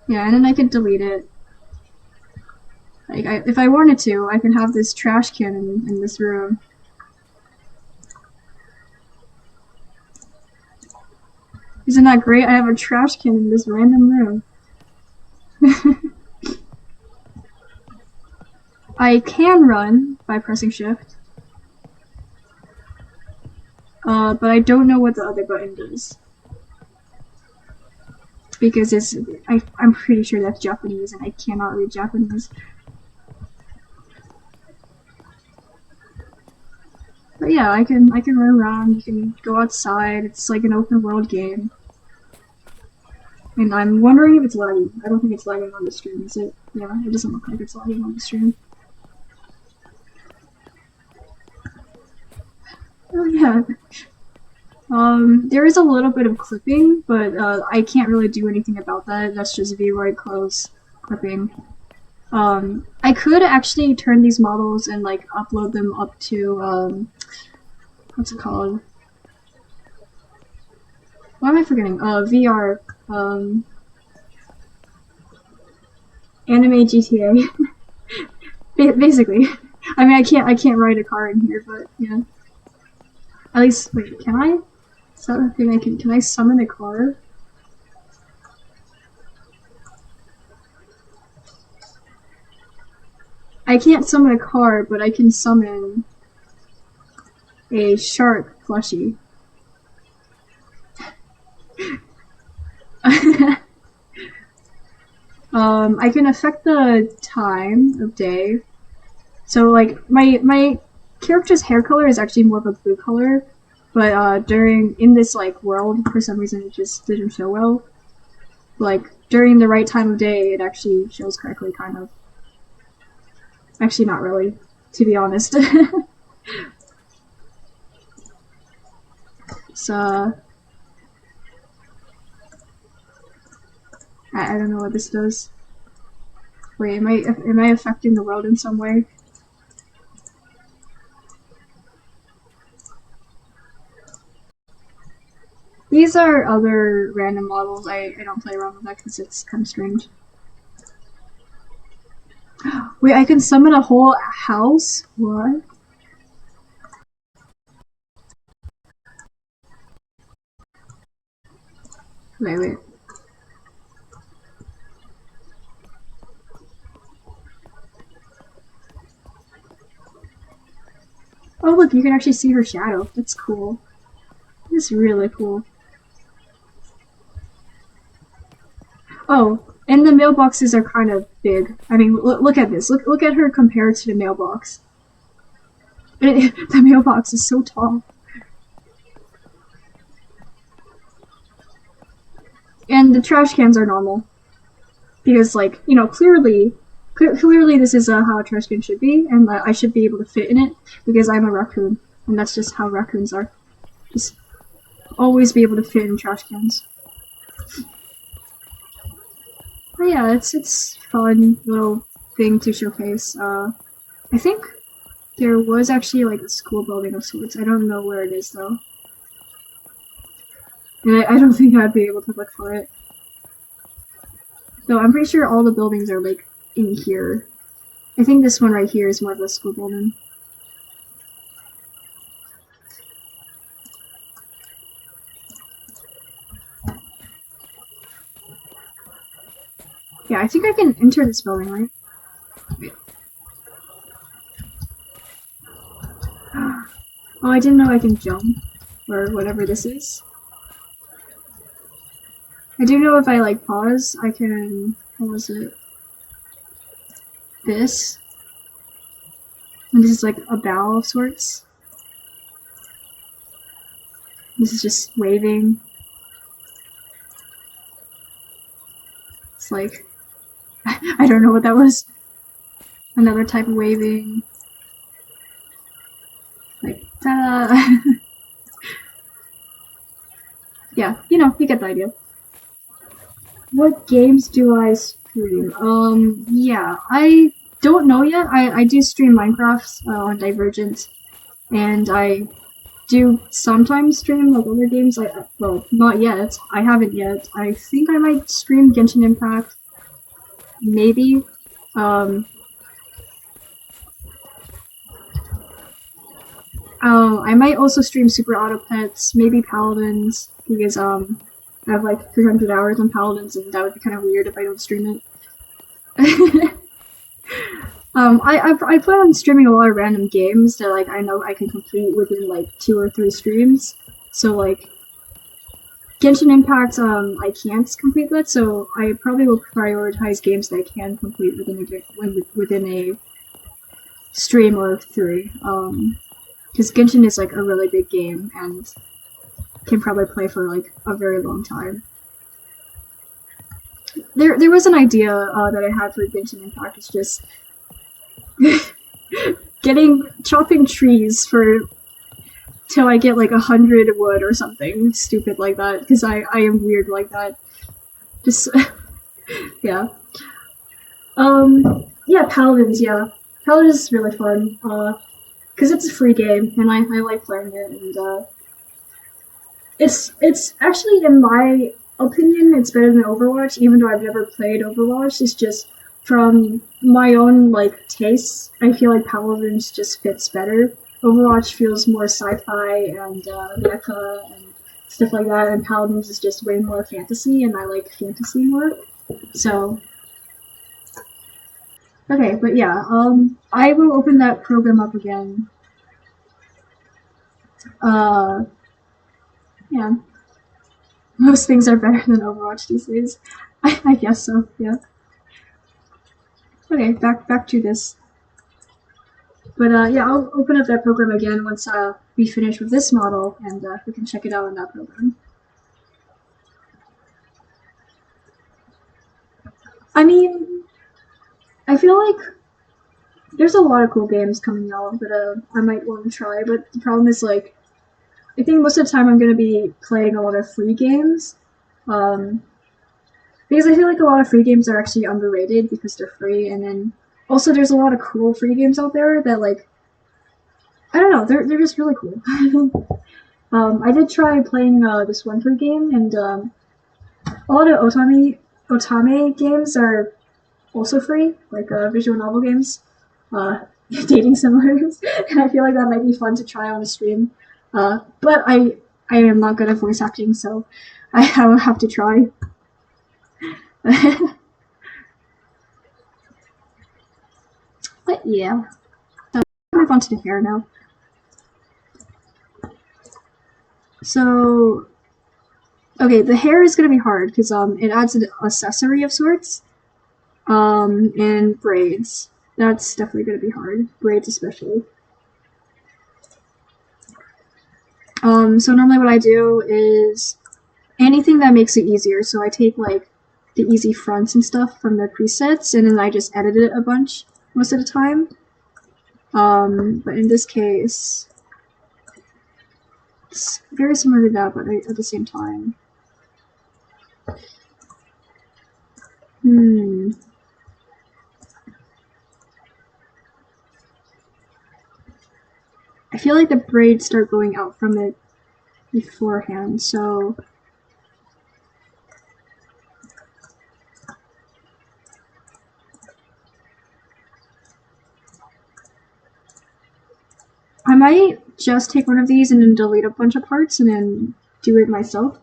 Yeah, and then I can delete it. Like, if I wanted to, I can have this trash can in this room. Isn't that great? I have a trash can in this random room. I can run by pressing shift. But I don't know what the other button does. Because I'm pretty sure that's Japanese and I cannot read Japanese. But yeah, I can run around, you can go outside, it's like an open world game. And I'm wondering if it's lagging. I don't think it's lagging on the stream, is it? Yeah, it doesn't look like it's lagging on the stream. Oh yeah. There is a little bit of clipping, but I can't really do anything about that. That's just Vroid close clipping. I could actually turn these models and like upload them up to what's it called? Why am I forgetting? VR. Anime GTA. Basically. I mean, I can't ride a car in here, but yeah. At least, wait, can I? Is that a thing I can I summon a car? I can't summon a car, but I can summon a shark plushie. I can affect the time of day. So like my character's hair color is actually more of a blue color, but in this like world, for some reason it just didn't show well. Like during the right time of day, it actually shows correctly, kind of. Actually, not really, to be honest. So I don't know what this does. Wait, am I affecting the world in some way? These are other random models. I don't play around with that because it's kind of strange. Wait, I can summon a whole house? What? Wait. Oh look, you can actually see her shadow. That's cool. That's really cool. Oh, And the mailboxes are kind of big. I mean, look at this. Look at her compared to the mailbox. The mailbox is so tall. And the trash cans are normal. Because, like, you know, clearly this is how a trash can should be, and I should be able to fit in it, because I'm a raccoon. And that's just how raccoons are. Just always be able to fit in trash cans. But yeah, it's fun little thing to showcase. I think there was actually like a school building of sorts. I don't know where it is though. And I don't think I'd be able to look for it. Though I'm pretty sure all the buildings are like in here. I think this one right here is more of a school building. Yeah, I think I can enter this building, right? Wait. Oh, I didn't know I can jump, or whatever this is. I do know if I like pause, I can, what was it? This. And this is like a bow of sorts. This is just waving. It's like, I don't know what that was. Another type of waving. Like, ta-da! Yeah, you know, you get the idea. What games do I stream? Yeah, I don't know yet. I do stream Minecraft on Divergent, and I do sometimes stream like other games. Well, not yet. I haven't yet. I think I might stream Genshin Impact. Maybe. I might also stream Super Auto Pets, maybe Paladins, because I have like 300 hours on Paladins, and that would be kind of weird if I don't stream it. I plan on streaming a lot of random games that like I know I can complete within like 2 or 3 streams. So like Genshin Impact, I can't complete that, so I probably will prioritize games that I can complete within a stream or 3. Because Genshin is like a really big game and can probably play for like a very long time. There was an idea that I had for Genshin Impact. It's just chopping trees till I get like 100 wood or something stupid like that. Because I am weird like that. Just yeah. Yeah, Paladins. Yeah, Paladins is really fun. Because it's a free game, and I like playing it, and it's actually, in my opinion, it's better than Overwatch, even though I've never played Overwatch. It's just, from my own, like, tastes, I feel like Paladins just fits better. Overwatch feels more sci-fi and mecha and stuff like that, and Paladins is just way more fantasy, and I like fantasy more. So okay, but yeah, I will open that program up again. Yeah. Most things are better than Overwatch these days. I guess so, yeah. Okay, back to this. But yeah, I'll open up that program again once we finish with this model, and we can check it out in that program. I mean, I feel like there's a lot of cool games coming out that I might want to try, but the problem is, like, I think most of the time I'm going to be playing a lot of free games. Because I feel like a lot of free games are actually underrated because they're free, and then also there's a lot of cool free games out there that, like, I don't know, they're just really cool. I did try playing this one free game, and a lot of otame games are also free, like visual novel games, dating simulators, and I feel like that might be fun to try on a stream. But I am not good at voice acting, so I will have to try. But yeah, so I'll move on to the hair now. So Okay, the hair is gonna be hard because it adds an accessory of sorts. And braids. That's definitely gonna be hard. Braids especially. So normally what I do is anything that makes it easier. So I take like the easy fronts and stuff from the presets, and then I just edit it a bunch most of the time. But in this case, it's very similar to that, but at the same time. I feel like the braids start going out from it beforehand, so I might just take one of these and then delete a bunch of parts and then do it myself.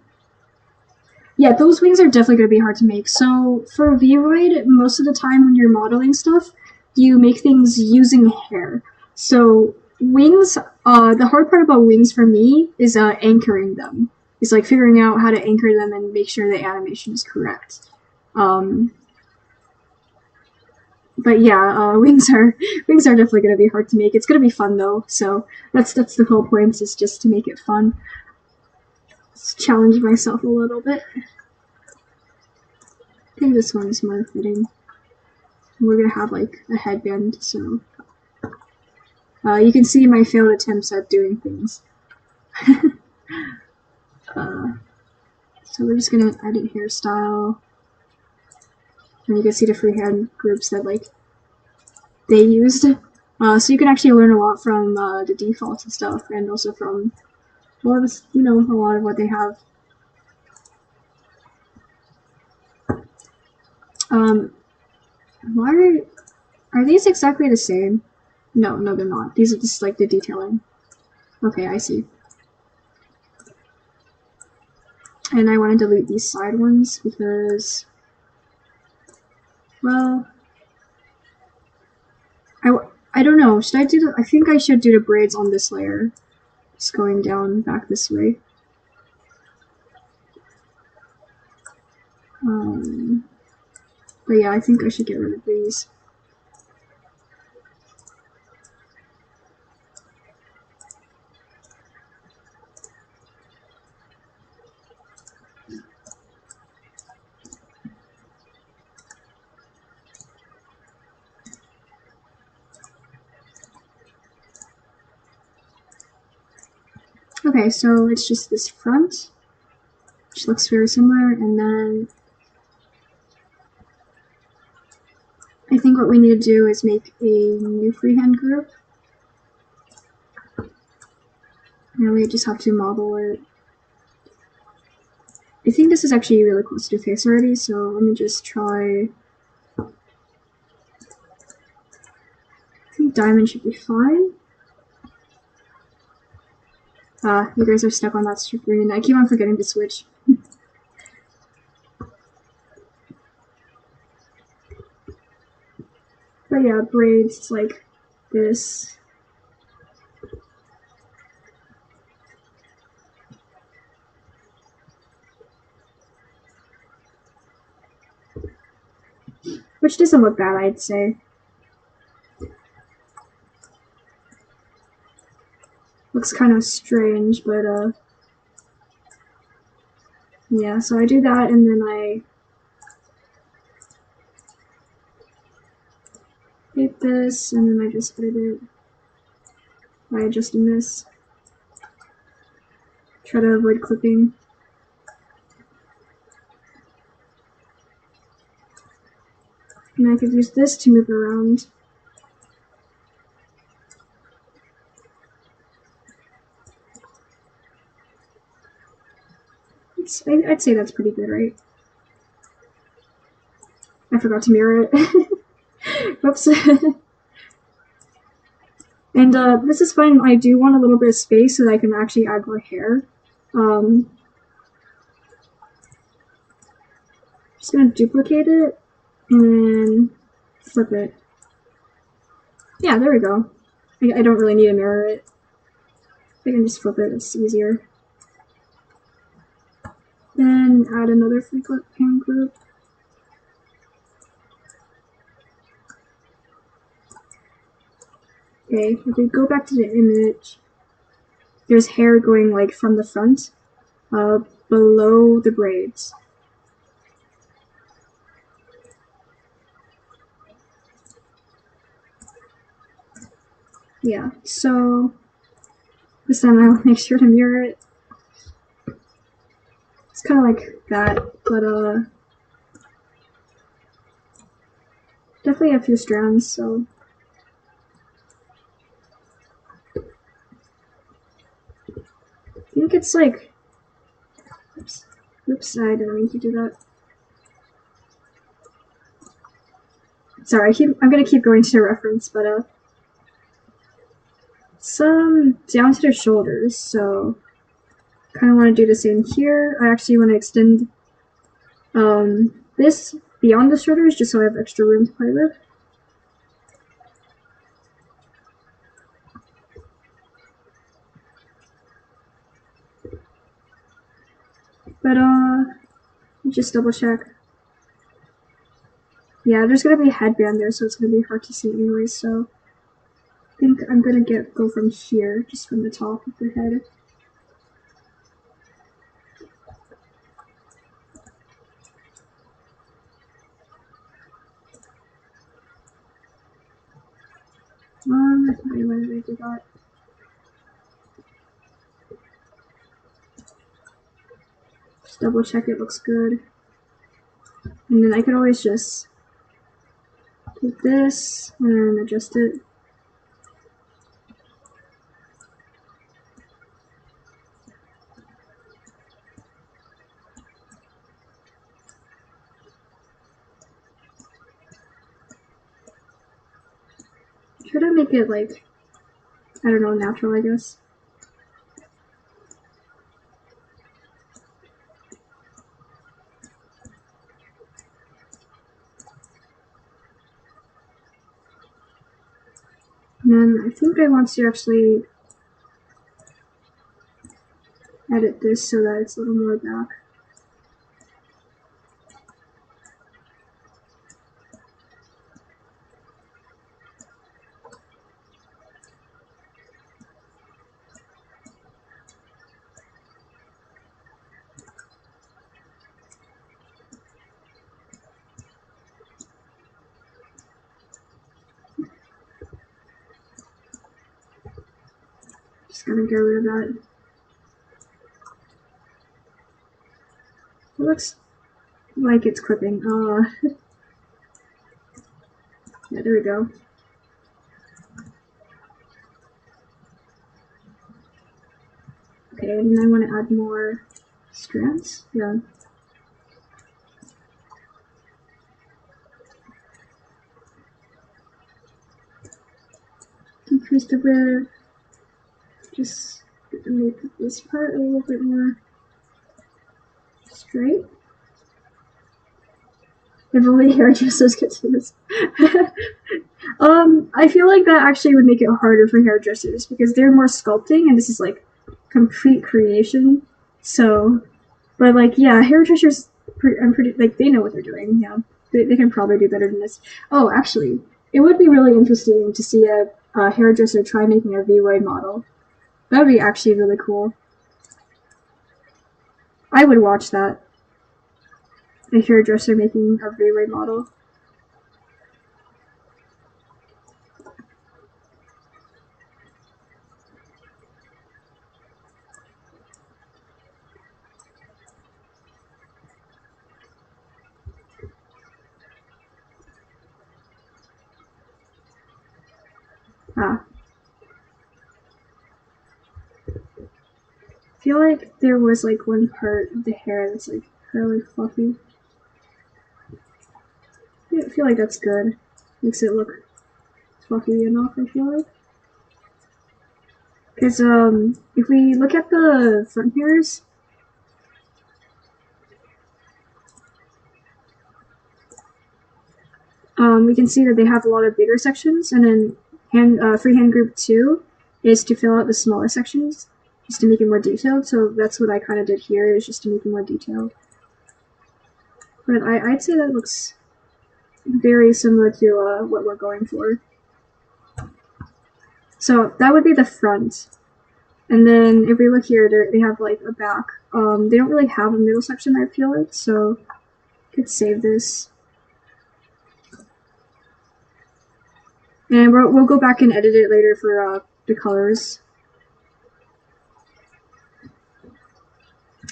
Yeah, those wings are definitely going to be hard to make. So for Vroid, most of the time when you're modeling stuff, you make things using hair. So wings, the hard part about wings for me is anchoring them. It's like figuring out how to anchor them and make sure the animation is correct. But yeah, wings are definitely going to be hard to make. It's going to be fun though, so that's the whole point, is just to make it fun. Just challenge myself a little bit. I think this one is more fitting. We're gonna have like a headband, so you can see my failed attempts at doing things. So we're just gonna edit hairstyle, and you can see the freehand groups that like they used. So you can actually learn a lot from the defaults and stuff, and also from a lot of what they have. Why are these exactly the same? No, they're not. These are just like the detailing. Okay, I see. And I want to delete these side ones because, well, I don't know. Should I do the? I think I should do the braids on this layer. Just going down back this way. But yeah, I think I should get rid of these. Okay, so it's just this front, which looks very similar, and then I think what we need to do is make a new freehand group. And we just have to model it. I think this is actually really close to face already, so let me just try. I think diamond should be fine. You guys are stuck on that screen. I keep on forgetting to switch. But yeah, braids like this. Which doesn't look bad, I'd say. Looks kind of strange, but yeah, so I do that and then I hit this and then I just edit it by adjusting this. Try to avoid clipping. And I could use this to move around. I'd say that's pretty good, right? I forgot to mirror it. Whoops. And this is fine. I do want a little bit of space so that I can actually add more hair. Just gonna duplicate it and then flip it. Yeah, there we go. I don't really need to mirror it. I can just flip it, it's easier. Then and add another frequent hand group. Okay, if we go back to the image, there's hair going like from the front, below the braids. Yeah, so this time I'll make sure to mirror it. It's kind of like that, but definitely a few strands, so I think it's like, oops, I didn't mean to do that. Sorry, I'm gonna keep going to the reference, but some down to the shoulders, so kind of want to do the same here. I actually want to extend this beyond the shoulders just so I have extra room to play with. But just double check. Yeah, there's gonna be a headband there, so it's gonna be hard to see anyway, so I think I'm gonna go from here, just from the top of the head. Why did I do that? Just double check it looks good. And then I could always just take this and adjust it. Try to make it like, I don't know, natural, I guess. And then I think I want to actually edit this so that it's a little more back. Just gotta get rid of that. It looks like it's clipping. Yeah, there we go. Okay, and I want to add more strands. Yeah. Decrease the width. Just make this part a little bit more straight. If only hairdressers could do this. I feel like that actually would make it harder for hairdressers because they're more sculpting and this is like complete creation. So, but like, yeah, hairdressers, I'm pretty, like, they know what they're doing. Yeah, they can probably do better than this. Oh, actually, it would be really interesting to see a hairdresser try making a Vroid model. That would be actually really cool. I would watch that. A hairdresser making a Vroid model. Ah. I feel like there was like one part of the hair that's like really fluffy. I feel like that's good. Makes it look fluffy enough, I feel like. Because if we look at the front hairs, we can see that they have a lot of bigger sections, and then freehand group 2 is to fill out the smaller sections, just to make it more detailed. So that's what I kind of did here, is just to make it more detailed. But I'd say that looks very similar to what we're going for. So that would be the front. And then if we look here, they have like a back. They don't really have a middle section, I feel like, so I could save this. And we'll go back and edit it later for the colors.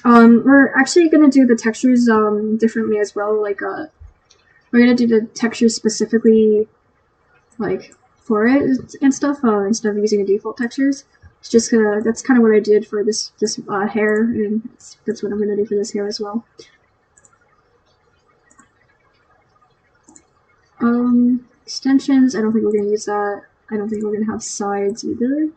We're actually gonna do the textures differently as well. Like we're gonna do the textures specifically like for it and stuff instead of using the default textures. It's just that's kind of what I did for this hair, and that's what I'm gonna do for this hair as well. Extensions, I don't think we're gonna use that. I don't think we're gonna have sides either.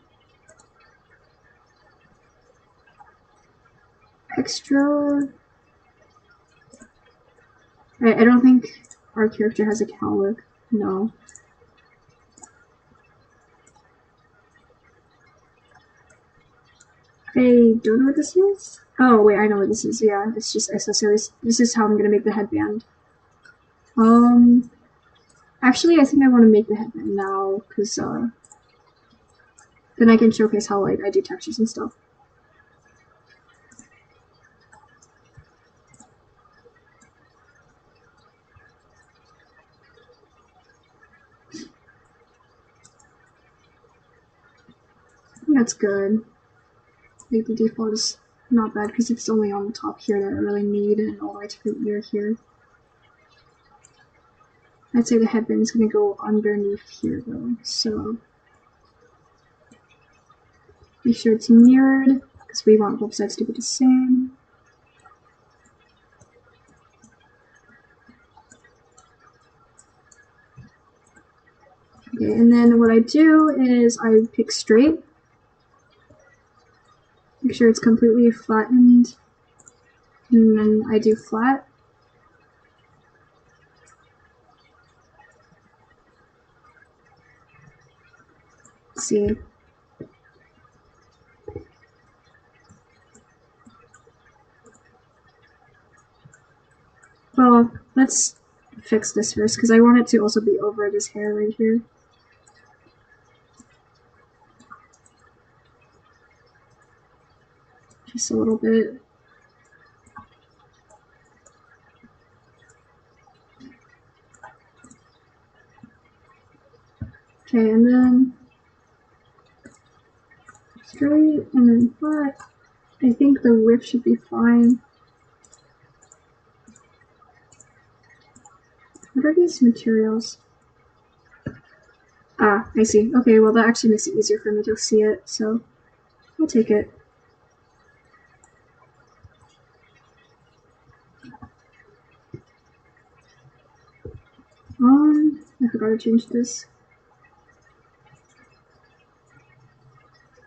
Extra. I don't think our character has a cowlick. No. I don't know what this is. Oh wait, I know what this is. Yeah, it's just accessories. This is how I'm gonna make the headband. Actually, I think I want to make the headband now because then I can showcase how like I do textures and stuff. That's good. Like the default is not bad because it's only on the top here that I really need, and all the way to the ear here. I'd say the headband is going to go underneath here though, so make sure it's mirrored because we want both sides to be the same. Okay, and then what I do is I pick straight. Make sure it's completely flattened, and then I do flat. Let's see. Well, let's fix this first because I want it to also be over this hair right here. Just a little bit. Okay, and then straight and then flat. I think the width should be fine. What are these materials? Ah, I see. Okay, well that actually makes it easier for me to see it, so I'll take it. I forgot to change this.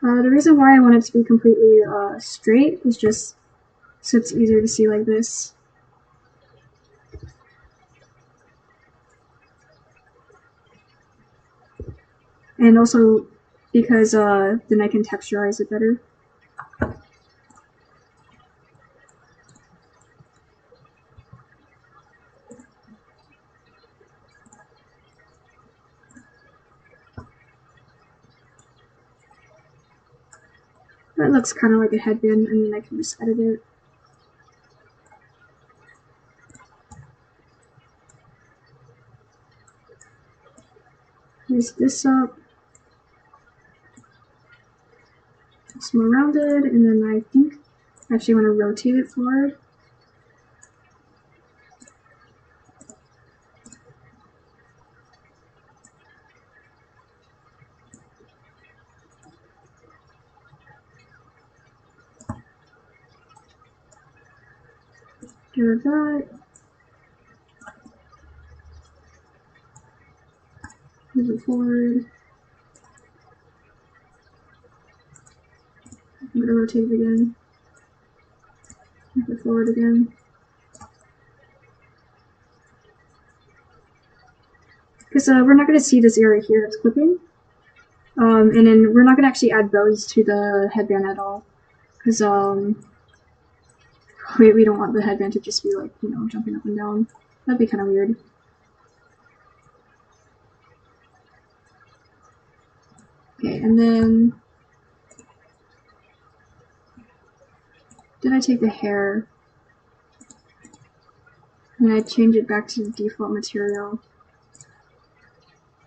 The reason why I want it to be completely straight is just so it's easier to see like this. And also because then I can texturize it better. That looks kind of like a headband, and then I can just edit it. Raise this up. It's more rounded, and then I think I actually want to rotate it forward. Get rid of that. Move it forward. I'm going to rotate it again. Move it forward again. Because we're not going to see this area here, it's clipping. And then we're not going to actually add bows to the headband at all. Because We don't want the headband to just be like, you know, jumping up and down. That'd be kind of weird. Okay, and then I take the hair and I change it back to the default material.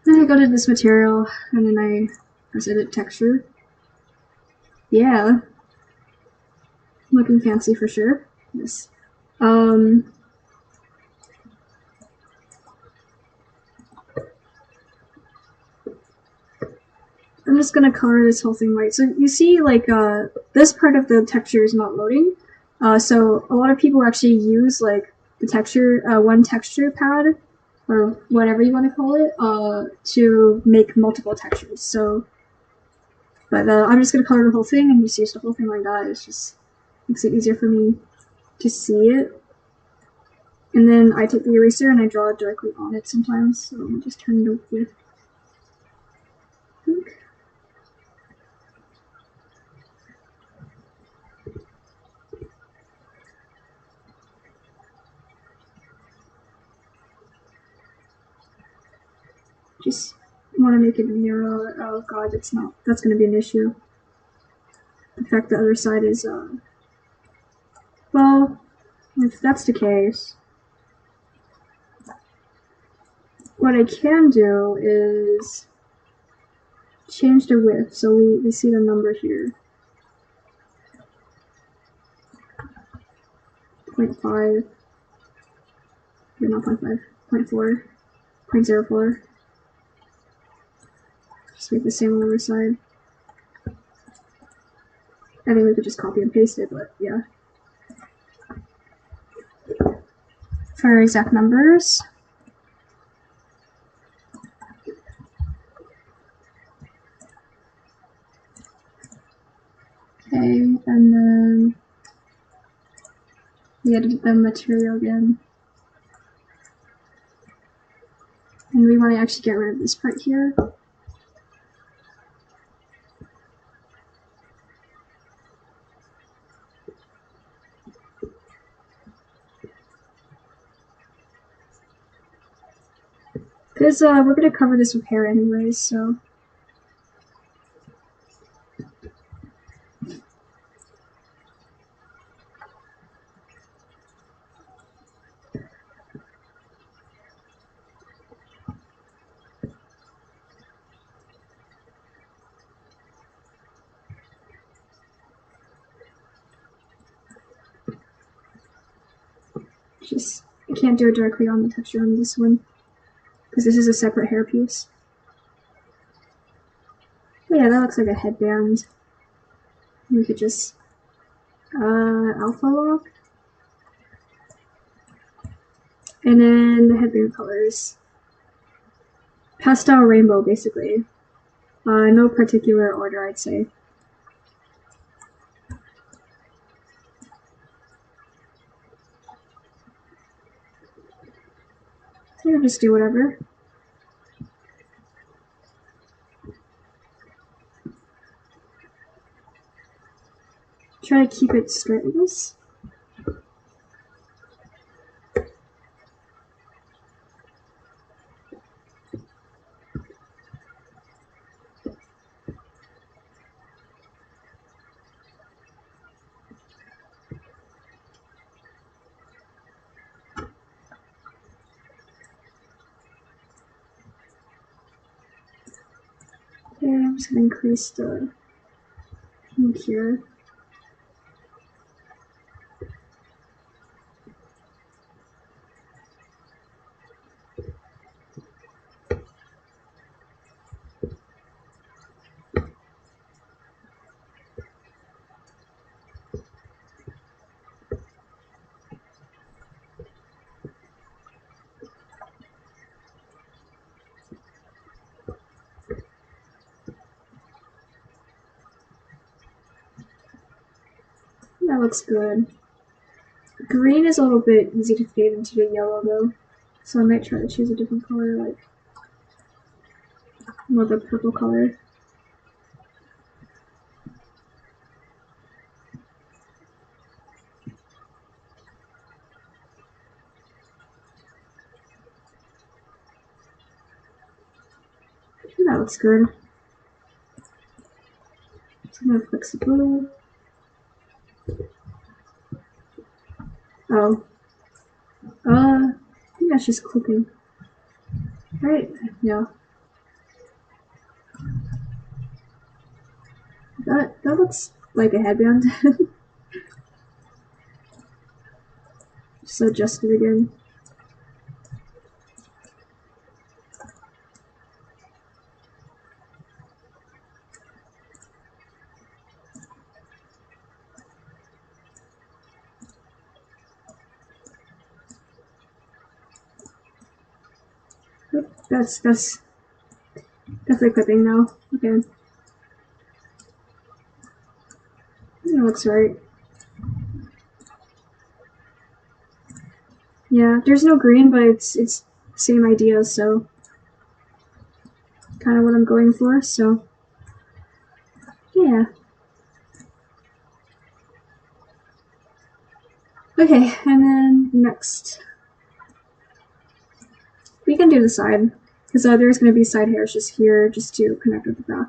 Then I go to this material and then I press edit texture. Yeah, looking fancy for sure. Yes. I'm just gonna color this whole thing white. So you see, like, this part of the texture is not loading. So a lot of people actually use, like, the texture, one texture pad, or whatever you want to call it, to make multiple textures. So, but I'm just gonna color the whole thing and just use the whole thing like that. It just makes it easier for me to see it. And then I take the eraser and I draw it directly on it sometimes. So I'll just turn it with pink. Just want to make it mirror. Oh god, that's going to be an issue. In fact, the other side is, well, if that's the case, what I can do is change the width so we see the number here. 0.5, not 0.5, 0.4, 0.04. Just make the same on the other side. I think we could just copy and paste it, but yeah. For exact numbers, okay, and then we edit the material again. And we want to actually get rid of this part here. Because we're going to cover this with hair anyways, so. Just, I can't do it directly on the texture on this one, because this is a separate hair piece. But yeah, that looks like a headband. We could just, alpha lock. And then the headband colors. Pastel rainbow, basically. No particular order, I'd say. So I'll just do whatever. Try to keep it straight like this. Okay, I'm just gonna increase the pink here. That looks good. Green is a little bit easy to fade into the yellow though, so I might try to choose a different color, like more of a purple color. That looks good. So I'm gonna fix the blue. Oh. I think that's just clipping. Right? Yeah. That looks like a headband. Just adjust it again. That's definitely clipping now. Okay. That looks right. Yeah, there's no green, but it's same idea, so kind of what I'm going for, so yeah. Okay, and then next we can do the side, because there's going to be side hairs just here, just to connect with the back.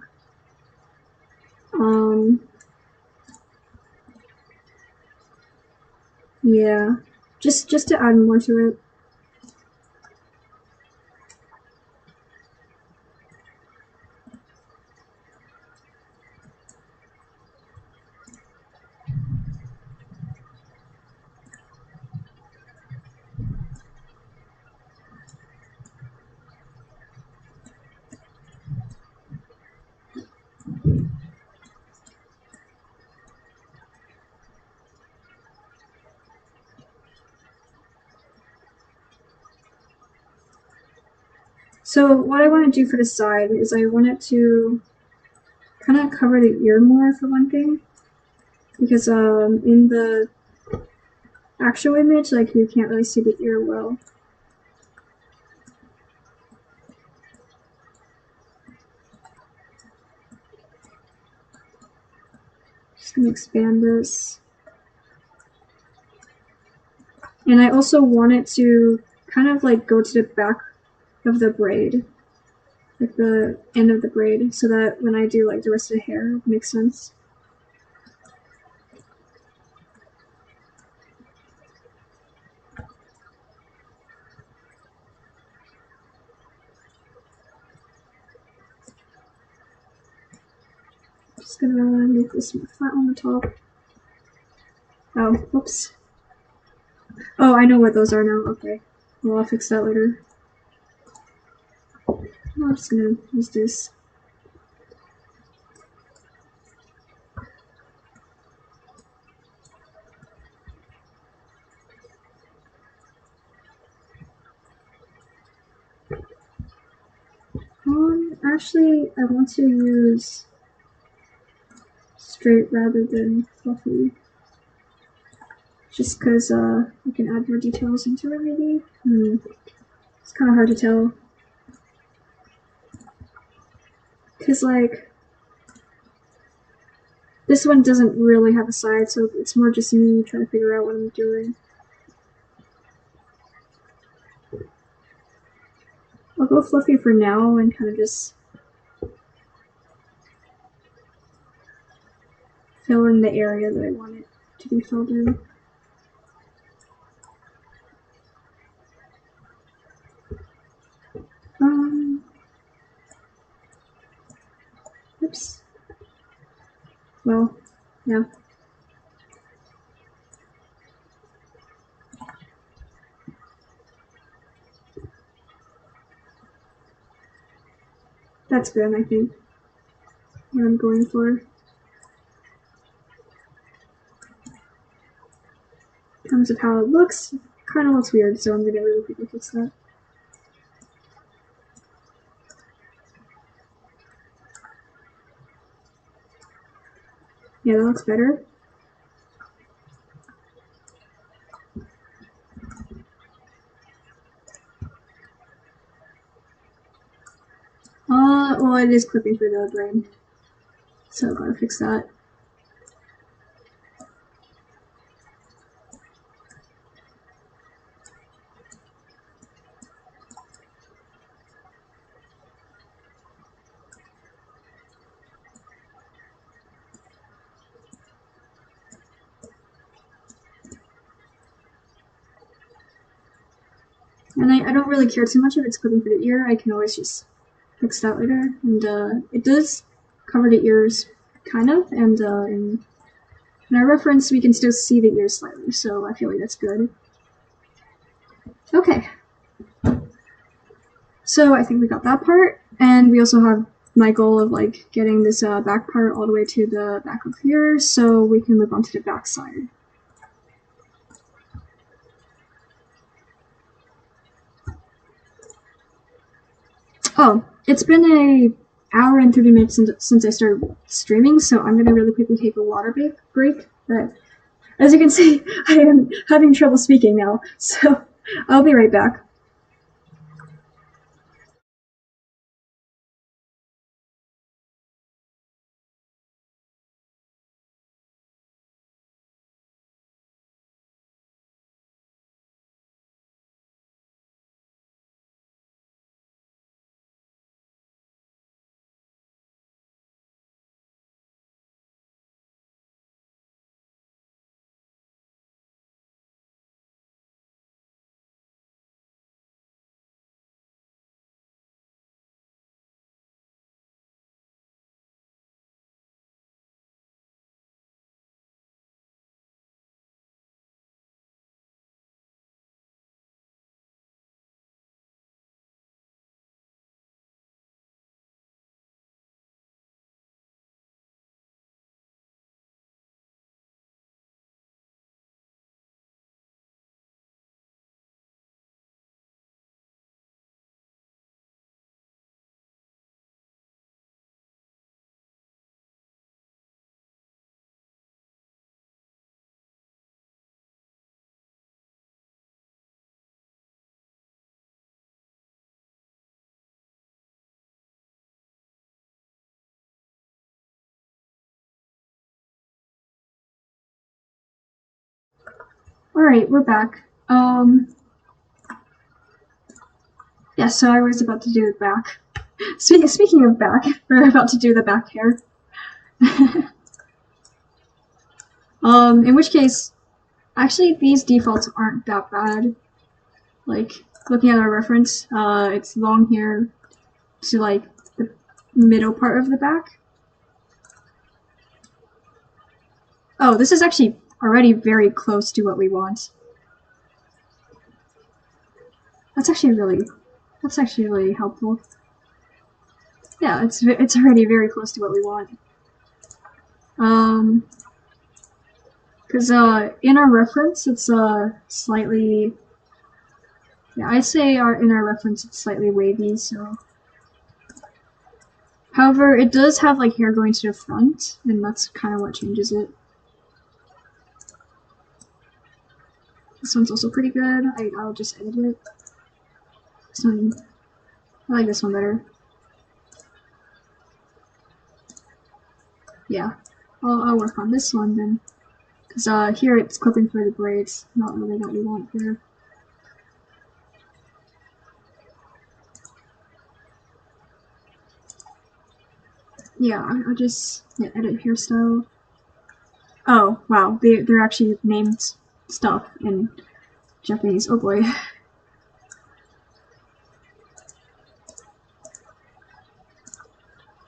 Yeah, just to add more to it. So what I want to do for the side is I want it to kind of cover the ear more for one thing, because in the actual image, like, you can't really see the ear well. Just gonna expand this. And I also want it to kind of like go to the back of the braid, like the end of the braid, so that when I do like the rest of the hair, it makes sense. Just gonna make this more flat on the top. Oh, whoops. Oh, I know what those are now. Okay. Well, I'll fix that later. I'm just gonna use this. Actually, I want to use straight rather than fluffy. Just because I can add more details into it, maybe? It's kind of hard to tell. Because, like, this one doesn't really have a side, so it's more just me trying to figure out what I'm doing. I'll go fluffy for now and kind of just fill in the area that I want it to be filled in. Oops. Well, yeah. That's good, I think. What I'm going for. In terms of how it looks, kind of looks weird, so I'm gonna really quickly fix that. Yeah, that looks better. Well, it is clipping for the braid, so I gotta fix that. And I don't really care too much if it's clipping for the ear. I can always just fix that later. And it does cover the ears, kind of, and in our reference we can still see the ears slightly, so I feel like that's good. Okay. So I think we got that part, and we also have my goal of like getting this back part all the way to the back of here, so we can move on to the back side. Oh, it's been an hour and 30 minutes since I started streaming, so I'm gonna really quickly take a water break. But as you can see, I am having trouble speaking now, so I'll be right back. Alright, we're back. Yeah, so I was about to do the back. Speaking of back, we're about to do the back hair. In which case, actually these defaults aren't that bad. Like, looking at our reference, it's long hair to like the middle part of the back. Oh, this is actually already very close to what we want. That's actually really helpful. Yeah, it's already very close to what we want. Because in our reference it's slightly, yeah, I'd say in our reference it's slightly wavy, so. However, it does have like hair going to the front, and that's kind of what changes it. This one's also pretty good. I'll just edit it. This one, I like this one better. Yeah, I'll work on this one then. Because here it's clipping for the braids, not really what we want here. Yeah, I'll just edit hairstyle. Oh, wow, they're actually named stuff in Japanese. Oh boy.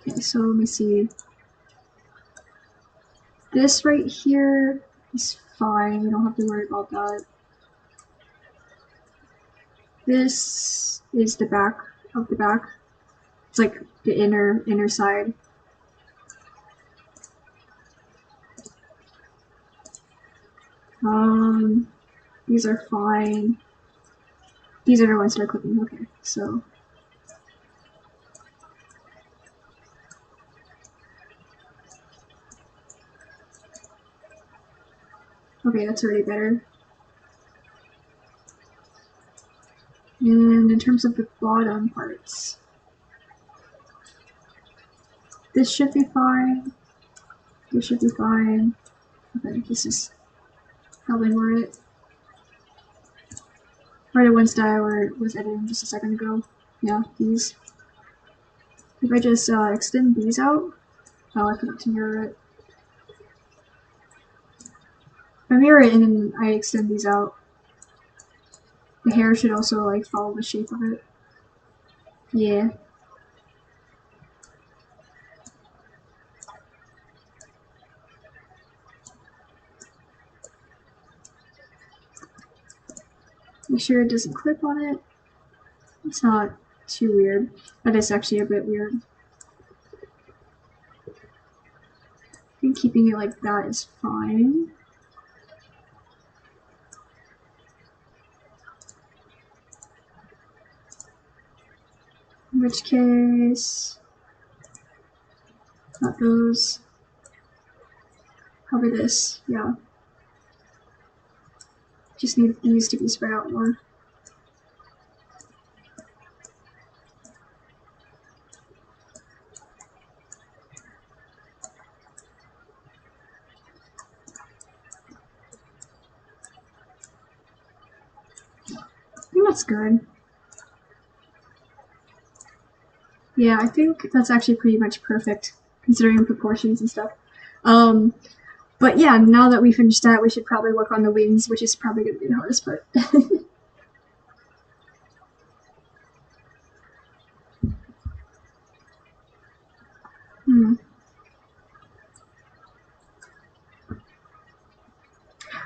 Okay, so let me see. This right here is fine, we don't have to worry about that. This is the back of the back. It's like the inner side. These are fine. These are the ones that are clipping. Okay, so. Okay, that's already better. And in terms of the bottom parts, this should be fine. This should be fine. Okay, this is probably more it. Or the ones that I was editing just a second ago. Yeah, these. If I just extend these out, oh, I forgot to mirror it. If I mirror it and then I extend these out, the hair should also like follow the shape of it. Yeah. Make sure it doesn't clip on it. It's not too weird, but it's actually a bit weird. I think keeping it like that is fine. In which case, not those. Probably this, yeah. Just need these to be spread out more. I think that's good. Yeah, I think that's actually pretty much perfect, considering proportions and stuff. But yeah, now that we finished that, we should probably work on the wings, which is probably going to be the hardest part.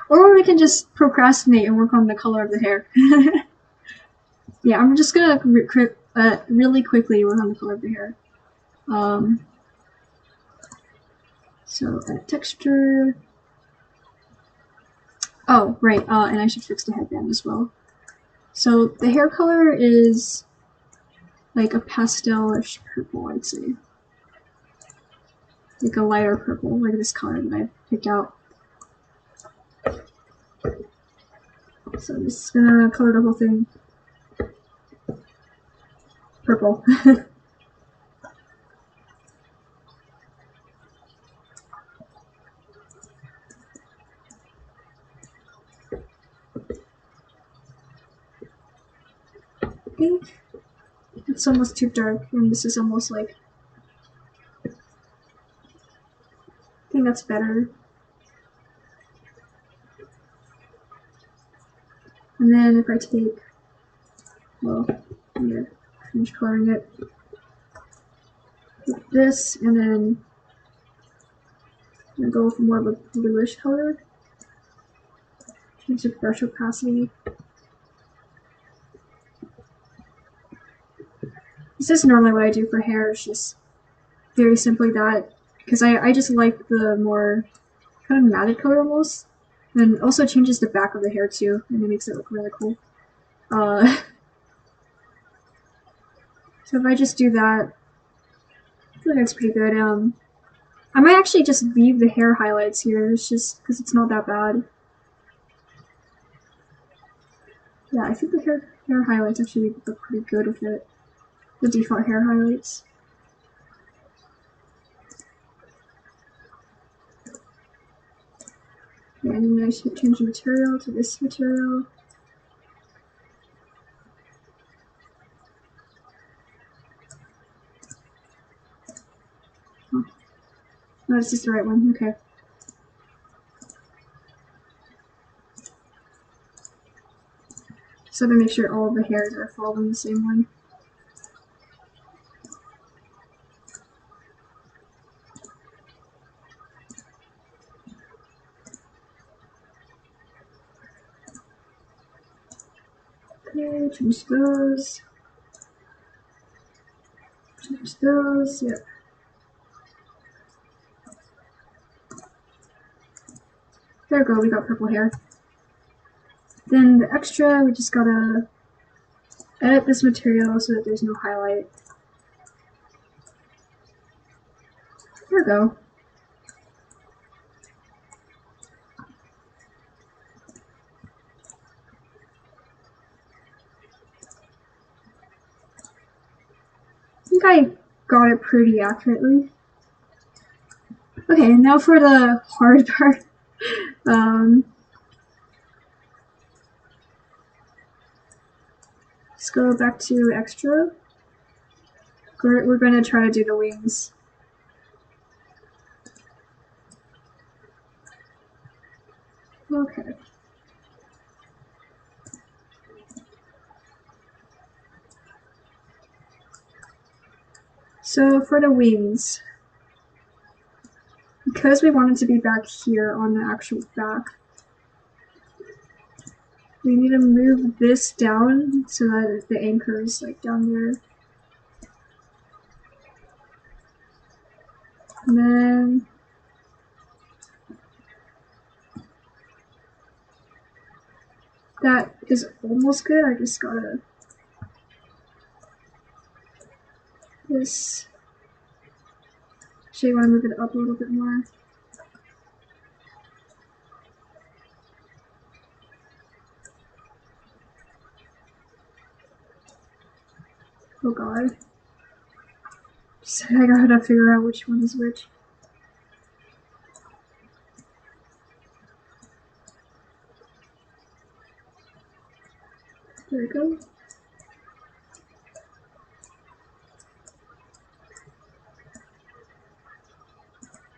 Or we can just procrastinate and work on the color of the hair. Yeah, I'm just gonna really quickly work on the color of the hair. So edit texture. Oh, right, and I should fix the headband as well. So the hair color is like a pastel-ish purple, I'd say. Like a lighter purple, like this color that I picked out. So I'm just gonna color the whole thing purple. I think it's almost too dark, and this is almost like, I think that's better. And then if I take, well, I'm gonna finish coloring it. Take this, and then I'm gonna go for more of a bluish color. Change the brush opacity. This is normally what I do for hair, it's just very simply that, because I just like the more kind of matted color almost. And it also changes the back of the hair too, and it makes it look really cool. So if I just do that, I feel like that's pretty good. I might actually just leave the hair highlights here, it's just because it's not that bad. Yeah, I think the hair highlights actually look pretty good with it. The default hair highlights. Yeah, and then I should change the material to this material. Oh. No, it's just the right one, okay. So to make sure all the hairs are following the same one. Okay, change those. Change those, yep. There we go, we got purple hair. Then the extra, we just gotta edit this material so that there's no highlight. There we go. I think I got it pretty accurately. Okay, now for the hard part. Let's go back to extra. We're gonna try to do the wings. Okay. So for the wings, because we want it to be back here on the actual back, we need to move this down so that the anchor is like down there. And then that is almost good. I just gotta this. Actually, I want to move it up a little bit more. Oh god. So I gotta figure out which one is which. There we go.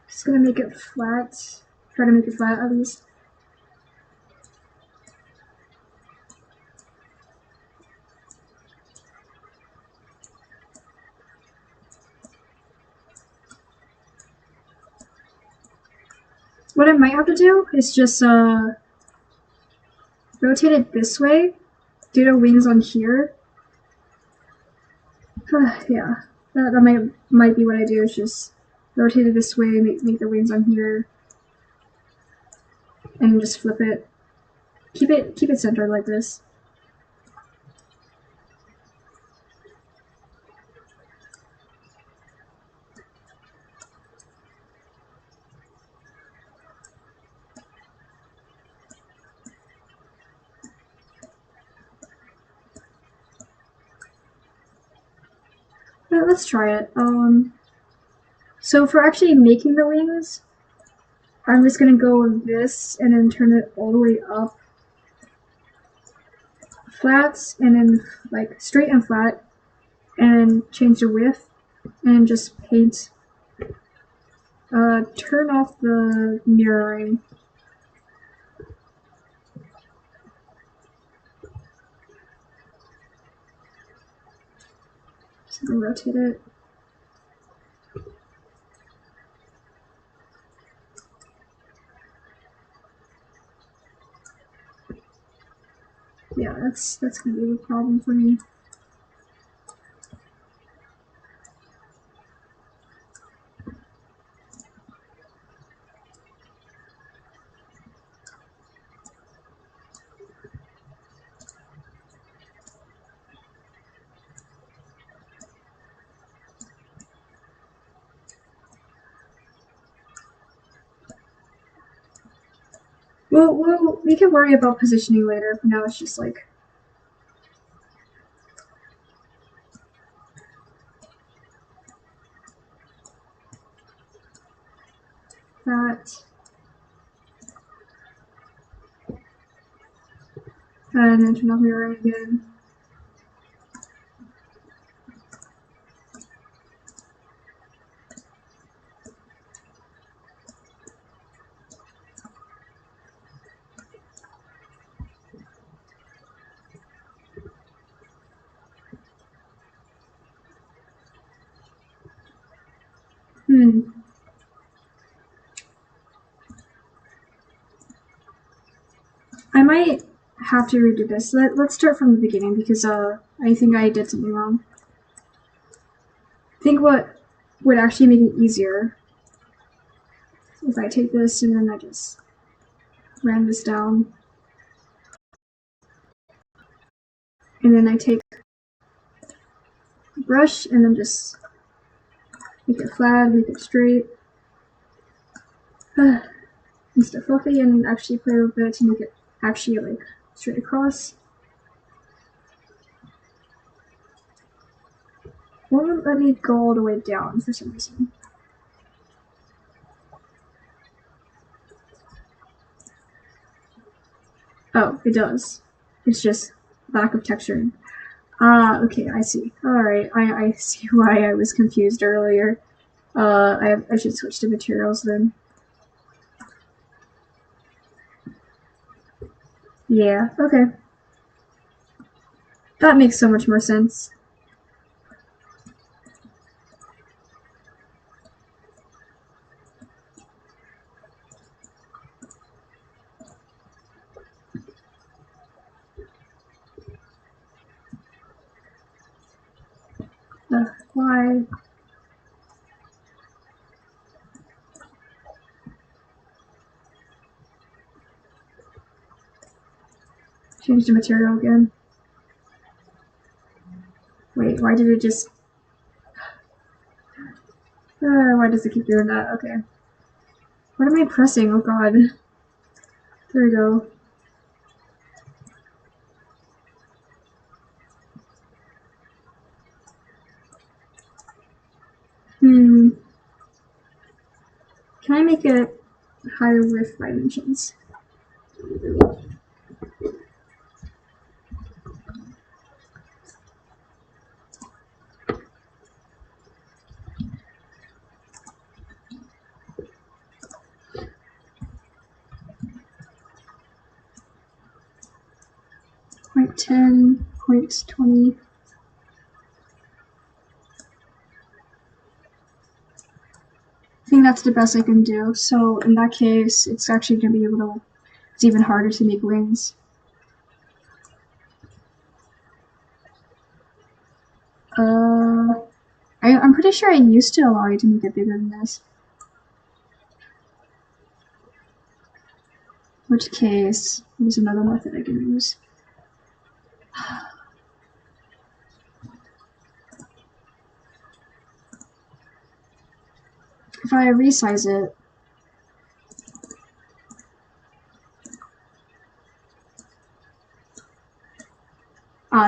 Just gonna make it flat. Try to make it flat at least. What I might have to do is just rotate it this way, do the wings on here. Yeah, that might be what I do, is just rotate it this way, make the wings on here, and just flip it. Keep it centered like this. Let's try it. So for actually making the wings, I'm just gonna go with this and then turn it all the way up, flat, and then like straight and flat, and change the width, and just paint. Turn off the mirroring. So I'm gonna rotate it. Yeah, that's gonna be a problem for me. Well, we can worry about positioning later. For now, it's just like that. And then turn off mirroring again. I might have to redo this. Let's start from the beginning because I think I did something wrong. I think what would actually make it easier if I take this and then I just ran this down. And then I take a brush and then just make it flat, make it straight. Instead of fluffy, and actually play with it to make it actually like straight across. Won't let me go all the way down for some reason. Oh, it does. It's just lack of texturing. Ah, okay, I see. Alright, I see why I was confused earlier. I should switch to materials then. Yeah, okay. That makes so much more sense. Why? Change the material again. Wait, why did it just... why does it keep doing that? Okay. What am I pressing? Oh god. There we go. Can I make it higher with dimensions? Point 10, point 20. I think that's the best I can do. So in that case, it's actually going to be a little, it's even harder to make wings. I'm pretty sure I used to allow you to make it bigger than this. In which case, there's another method I can use. If I resize it,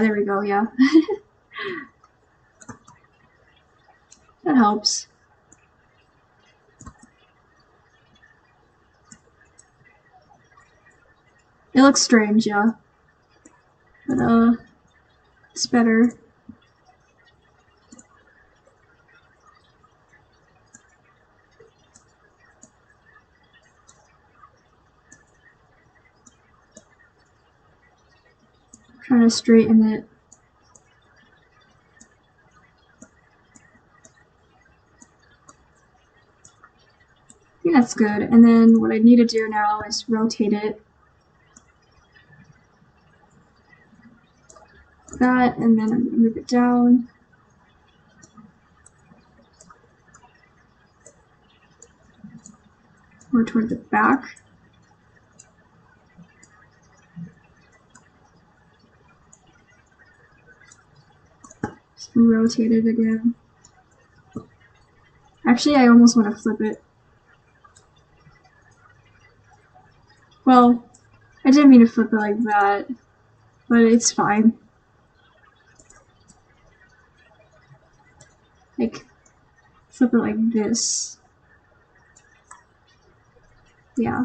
there we go, yeah. That helps. It looks strange, yeah. But, it's better. Trying to straighten it. I think that's good. And then what I need to do now is rotate it. That, and then I'm gonna move it down. More toward the back. Just rotate it again. Actually, I almost want to flip it. Well, I didn't mean to flip it like that, but it's fine. Like, flip it like this. Yeah.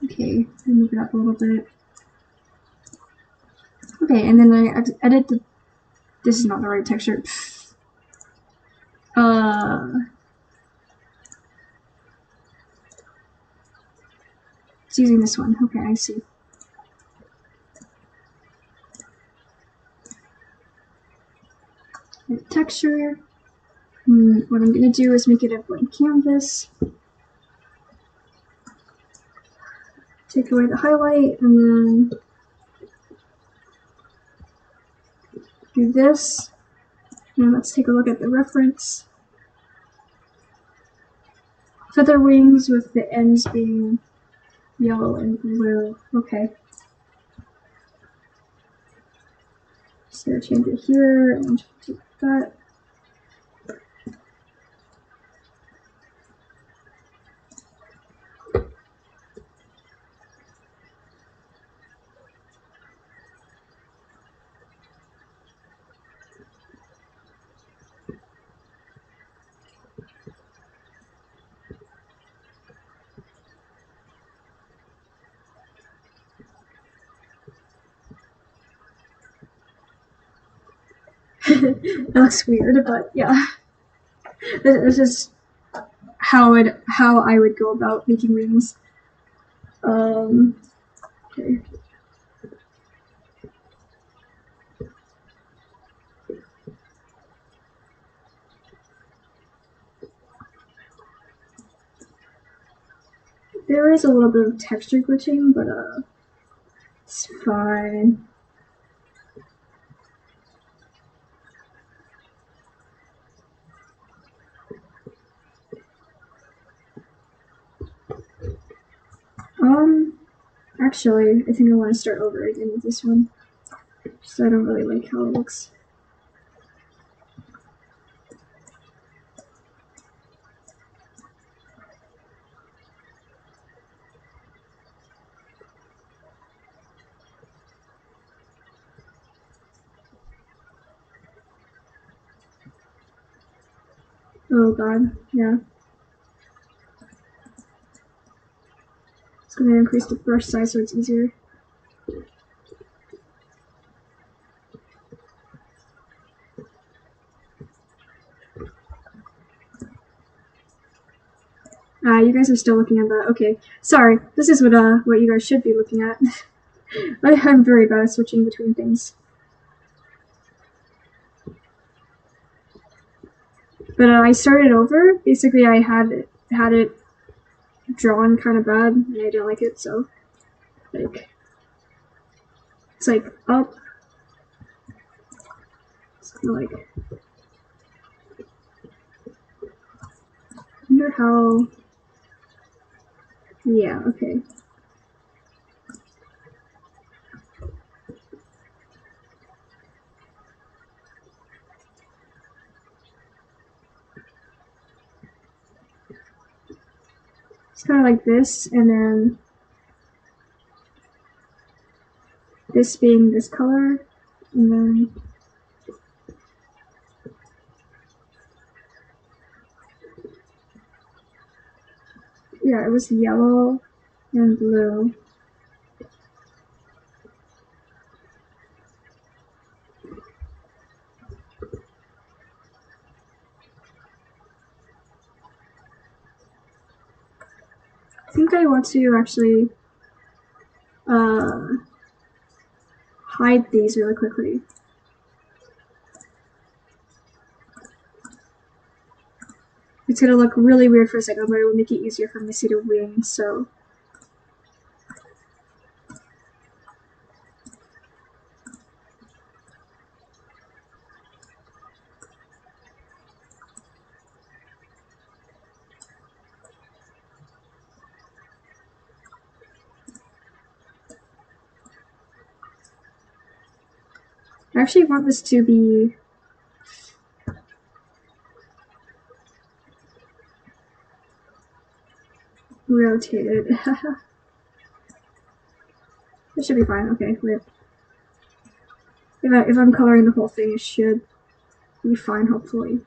Okay, move it up a little bit. Okay, and then I edit the... This is not the right texture. It's using this one. Okay, I see. The texture. What I'm gonna do is make it a blank canvas. Take away the highlight, and then do this. Now let's take a look at the reference. Feather wings with the ends being yellow and blue. Okay. So change it here and do that. It looks weird, but yeah. This is how I would go about making wings. Okay. There is a little bit of texture glitching, but it's fine. Actually, I think I want to start over again with this one. So I don't really like how it looks. Oh god, yeah. It's going to increase the brush size so it's easier. You guys are still looking at that. Okay, sorry. This is what you guys should be looking at. I'm very bad at switching between things. But I started over. Basically, I had it drawn kind of bad, and I didn't like it. So, like, it's like up. It's kind of like. I wonder how. Yeah. Okay. It's kind of like this, and then this being this color, and then yeah, it was yellow and blue. I think I want to actually hide these really quickly. It's gonna look really weird for a second, but it will make it easier for me to see the wings, so. I actually want this to be rotated. It should be fine. Okay, wait. If I'm coloring the whole thing, it should be fine, hopefully.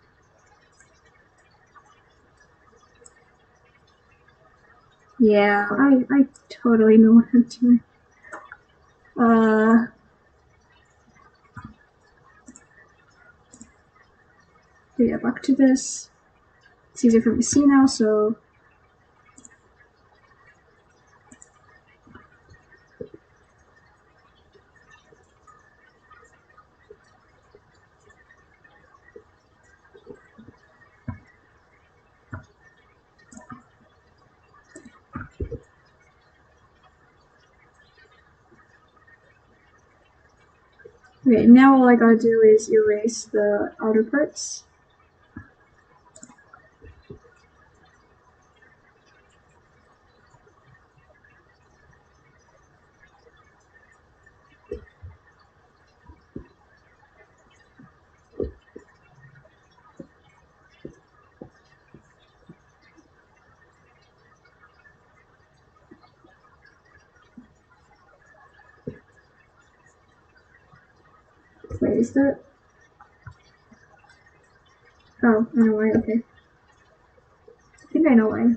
Yeah, I totally know what I'm doing. Yeah, back to this. It's easier for me to see now, so. Okay, now all I gotta do is erase the outer parts. Wait, is that? Oh, I know why, okay. I think I know why.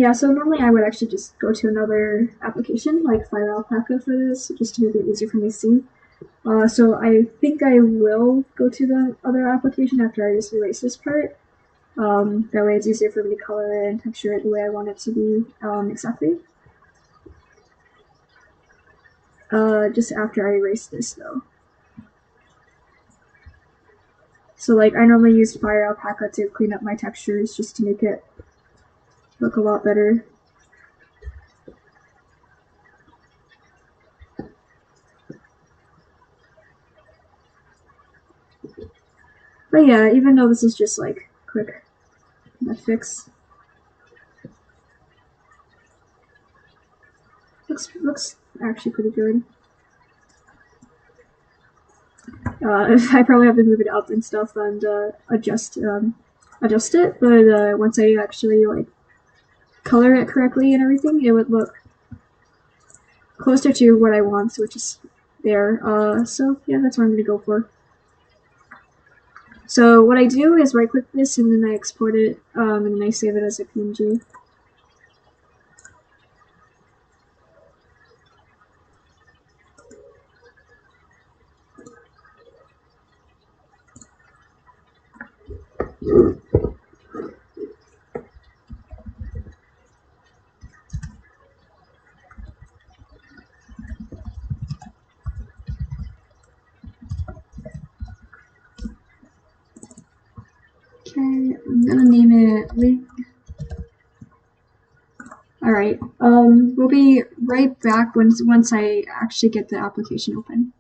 Yeah, so normally I would actually just go to another application like Fire Alpaca for this, just to make it easier for me to see. So I think I will go to the other application after I just erase this part. That way it's easier for me to color it and texture it the way I want it to be exactly. Just after I erase this though. So like I normally use Fire Alpaca to clean up my textures just to make it look a lot better. But yeah, even though this is just like quick fix, looks actually pretty good. I probably have to move it up and stuff and adjust it, but once I actually like color it correctly and everything, it would look closer to what I want, which is there. So yeah, that's what I'm gonna go for. So what I do is right click this and then I export it and then I save it as a PNG. Okay, I'm gonna name it Link. Alright, we'll be right back once I actually get the application open.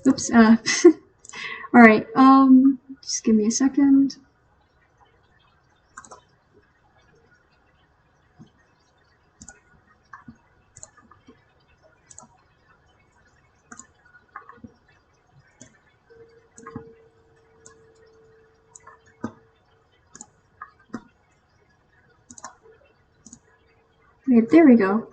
Oops, alright, just give me a second. Okay, there we go.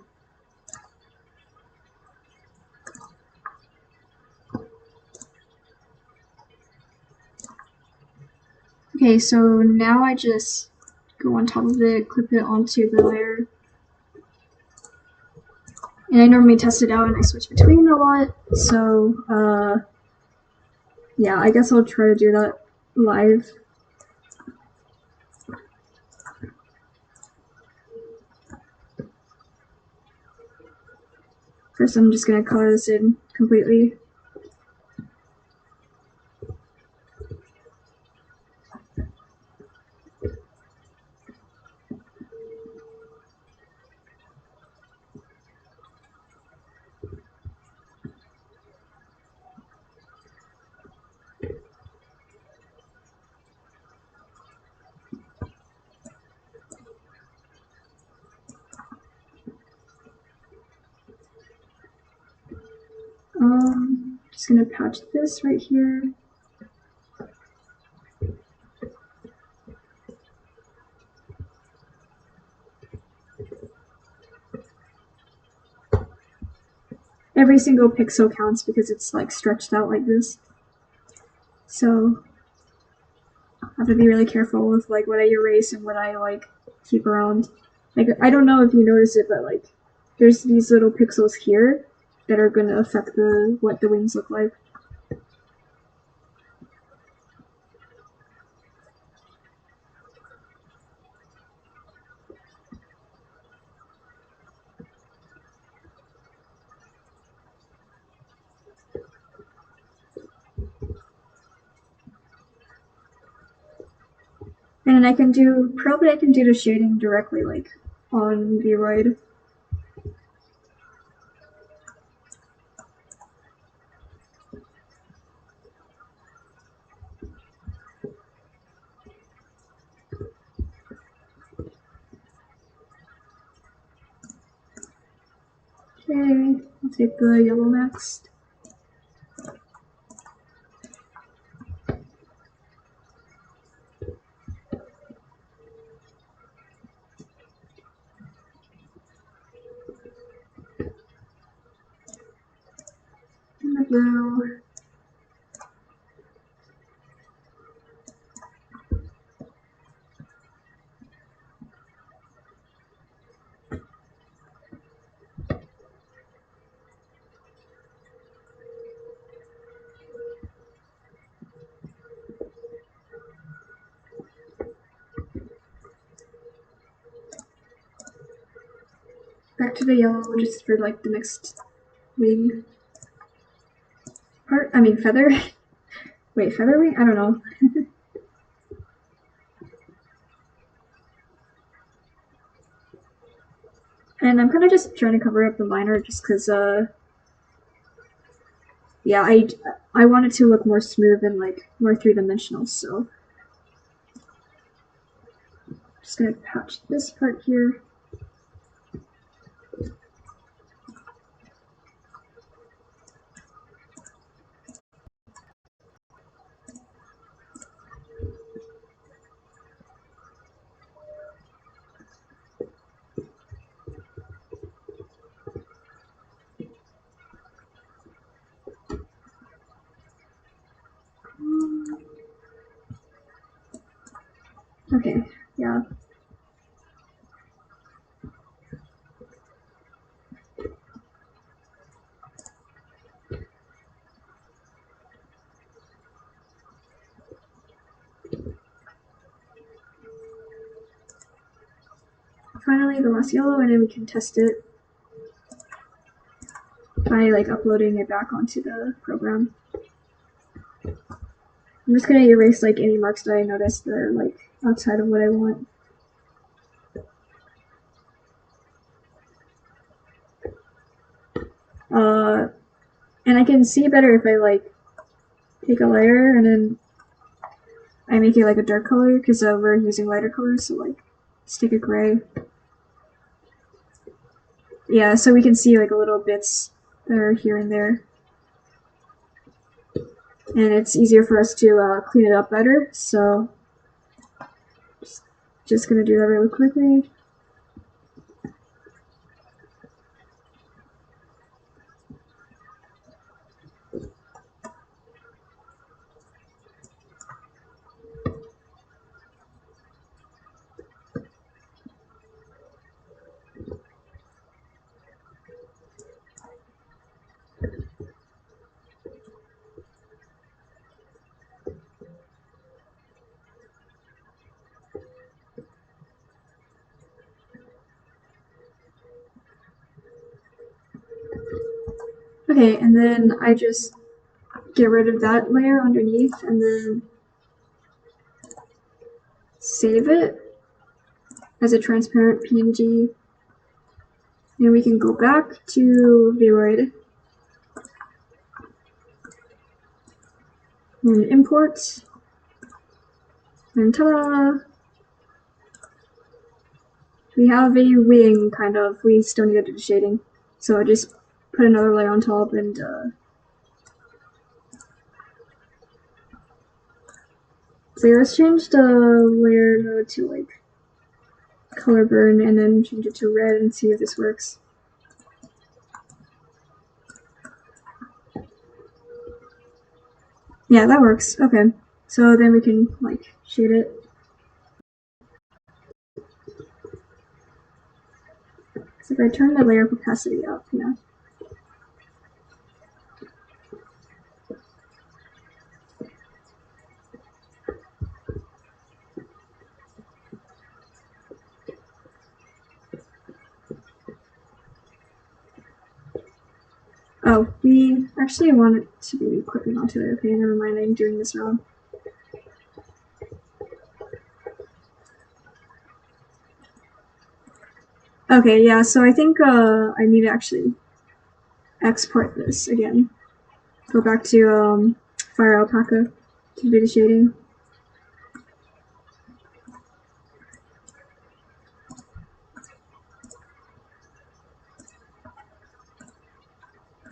Okay, so now I just go on top of it, clip it onto the layer. And I normally test it out and I switch between a lot, so yeah, I guess I'll try to do that live. First I'm just gonna color this in completely. Just gonna patch this right here. Every single pixel counts because it's like stretched out like this. So I have to be really careful with like what I erase and what I like keep around. Like I don't know if you notice it, but like there's these little pixels here that are gonna affect what the wings look like. And I can probably do the shading directly like on Vroid. Okay, I'll take the yellow next. And the blue. Back to the yellow, just for like the next wing part. I mean feather. Wait, feather wing? I don't know. And I'm kind of just trying to cover up the liner just because, yeah, I want it to look more smooth and like more three-dimensional, so I'm just gonna patch this part here. Okay, yeah. Finally, the last yellow, and then we can test it by like uploading it back onto the program. I'm just gonna erase like any marks that I noticed that are like outside of what I want. And I can see better if I like take a layer and then I make it like a dark color because we're using lighter colors, so like let's take a gray. Yeah, so we can see like little bits that are here and there. And it's easier for us to clean it up better, so just gonna do that really quickly. Okay, and then I just get rid of that layer underneath and then save it as a transparent PNG. And we can go back to Vroid and import, and ta-da! We have a wing, kind of. We still need to do the shading. So I just put another layer on top and so let's change the layer mode to like color burn and then change it to red and see if this works. Yeah, that works. Okay. So then we can like shade it. So if I turn the layer opacity up, yeah. Oh, we actually want it to be clipping onto it. Okay, never mind, I'm doing this wrong. Okay, yeah, so I think I need to actually export this again. Go back to Fire Alpaca to do the shading.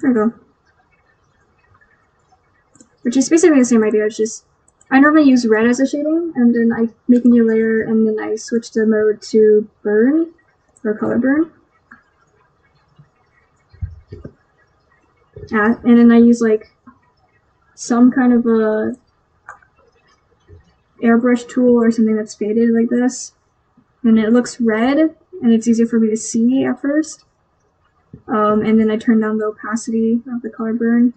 There we go. Which is basically the same idea, it's just I normally use red as a shading, and then I make a new layer, and then I switch the mode to burn, or color burn. And then I use like some kind of a airbrush tool or something that's faded like this, and it looks red, and it's easier for me to see at first. And then I turn down the opacity of the color burn.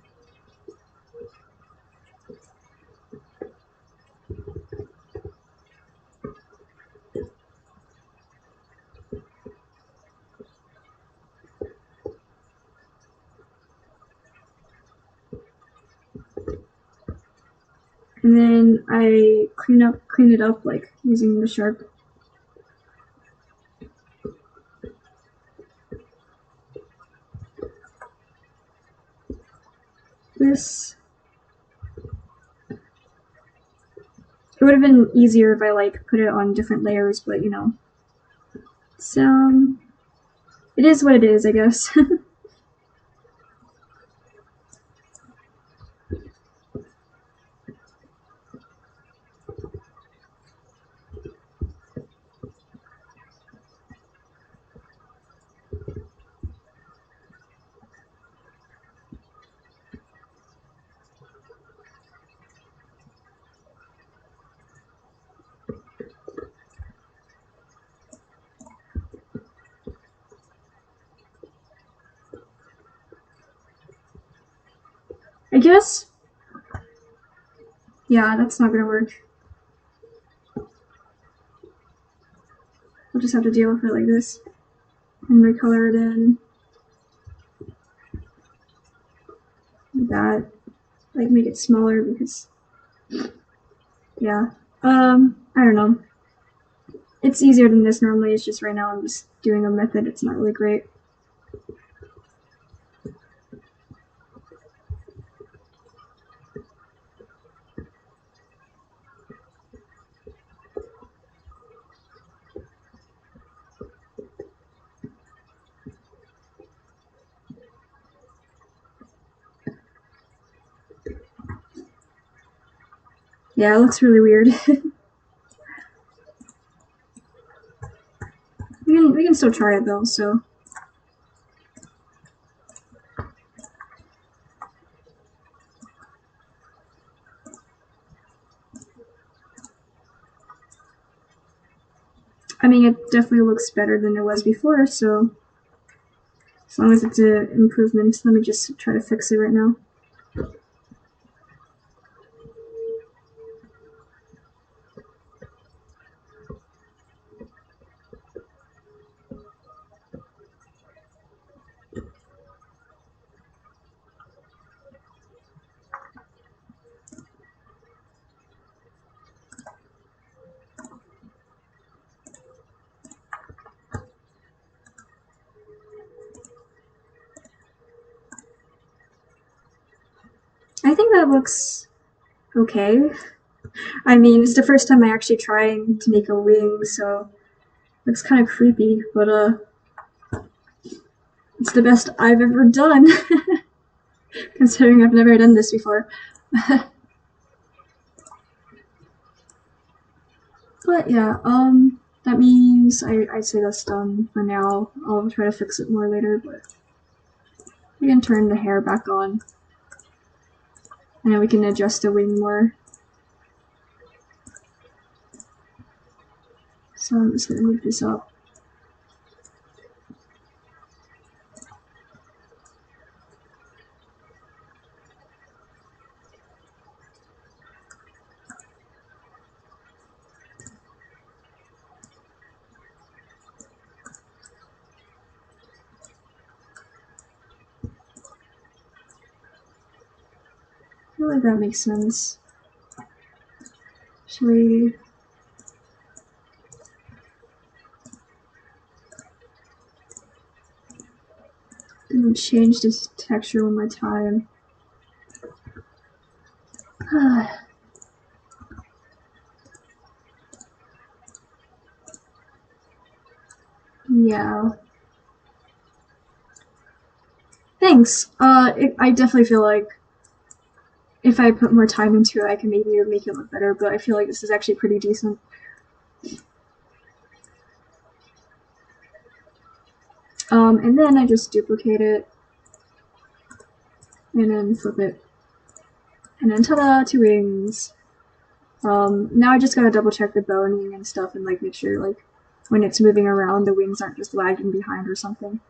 And then I clean it up like using the sharp. This, it would have been easier if I like put it on different layers, but you know, it's it is what it is, I guess. I guess, yeah, that's not gonna work. I'll just have to deal with it like this and recolor it in like that, like make it smaller because, yeah, I don't know. It's easier than this normally, it's just right now I'm just doing a method, it's not really great. Yeah, it looks really weird. we can still try it though, so. I mean, it definitely looks better than it was before, so as long as it's an improvement, let me just try to fix it right now. I think that looks okay. I mean, it's the first time I actually trying to make a wing, so it looks kind of creepy, but it's the best I've ever done, considering I've never done this before. But yeah, that means I'd say that's done for now. I'll try to fix it more later, but we can turn the hair back on, and then we can adjust the wing more. So I'm just gonna move this up. I feel like that makes sense. Should we change this texture one more time? Yeah. Thanks. I definitely feel like if I put more time into it, I can maybe make it look better, but I feel like this is actually pretty decent. And then I just duplicate it, and then flip it, and then ta-da, 2 wings. Now I just gotta double check the boning and stuff, and like make sure like when it's moving around, the wings aren't just lagging behind or something.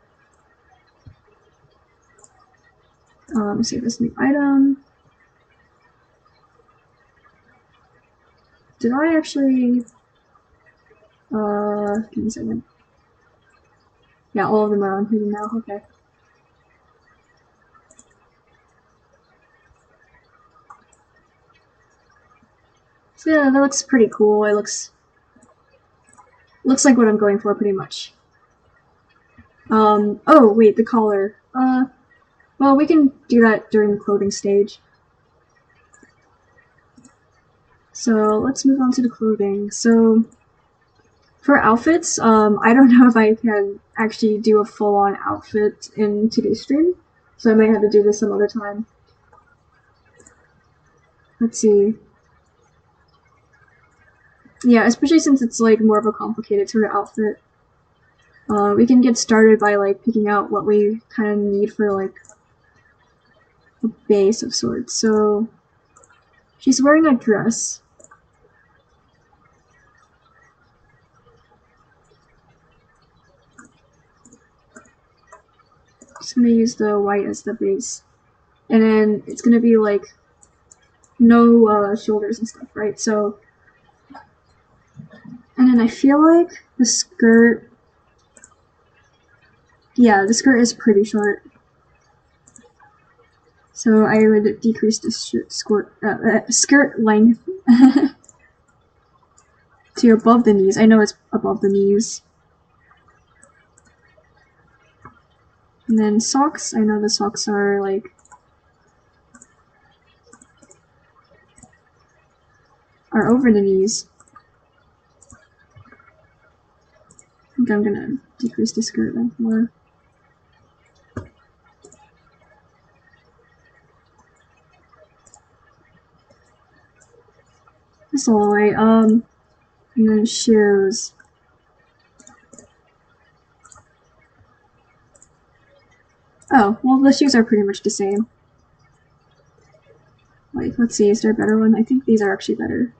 Save this new item. Did I actually? Give me a second. Yeah, all of them are on hidden now. Okay. So yeah, that looks pretty cool. It looks like what I'm going for pretty much. Oh wait, the collar. Well, we can do that during the clothing stage. So let's move on to the clothing. So for outfits, I don't know if I can actually do a full-on outfit in today's stream, so I might have to do this some other time. Let's see. Yeah, especially since it's like more of a complicated sort of outfit. We can get started by like picking out what we kind of need for like a base of sorts. So she's wearing a dress. Just gonna use the white as the base, and then it's gonna be like no shoulders and stuff, right? So, and then I feel like the skirt. Yeah, the skirt is pretty short. So I would decrease the skirt length to above the knees. I know it's above the knees. And then socks, I know the socks are like are over the knees. I think I'm gonna decrease the skirt length more. This all the way. And then shoes. Oh, well the shoes are pretty much the same. Like, let's see, is there a better one? I think these are actually better.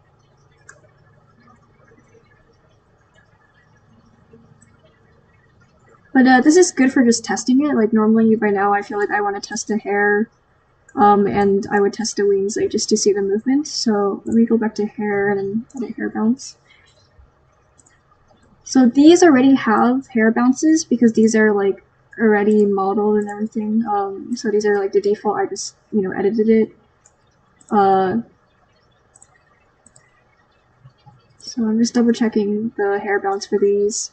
But this is good for just testing it. Like normally by now I feel like I want to test the hair, and I would test the wings like just to see the movement. So let me go back to hair and edit hair bounce. So these already have hair bounces because these are like already modeled and everything. So these are like the default. I just edited it. So I'm just double checking the hair bounce for these.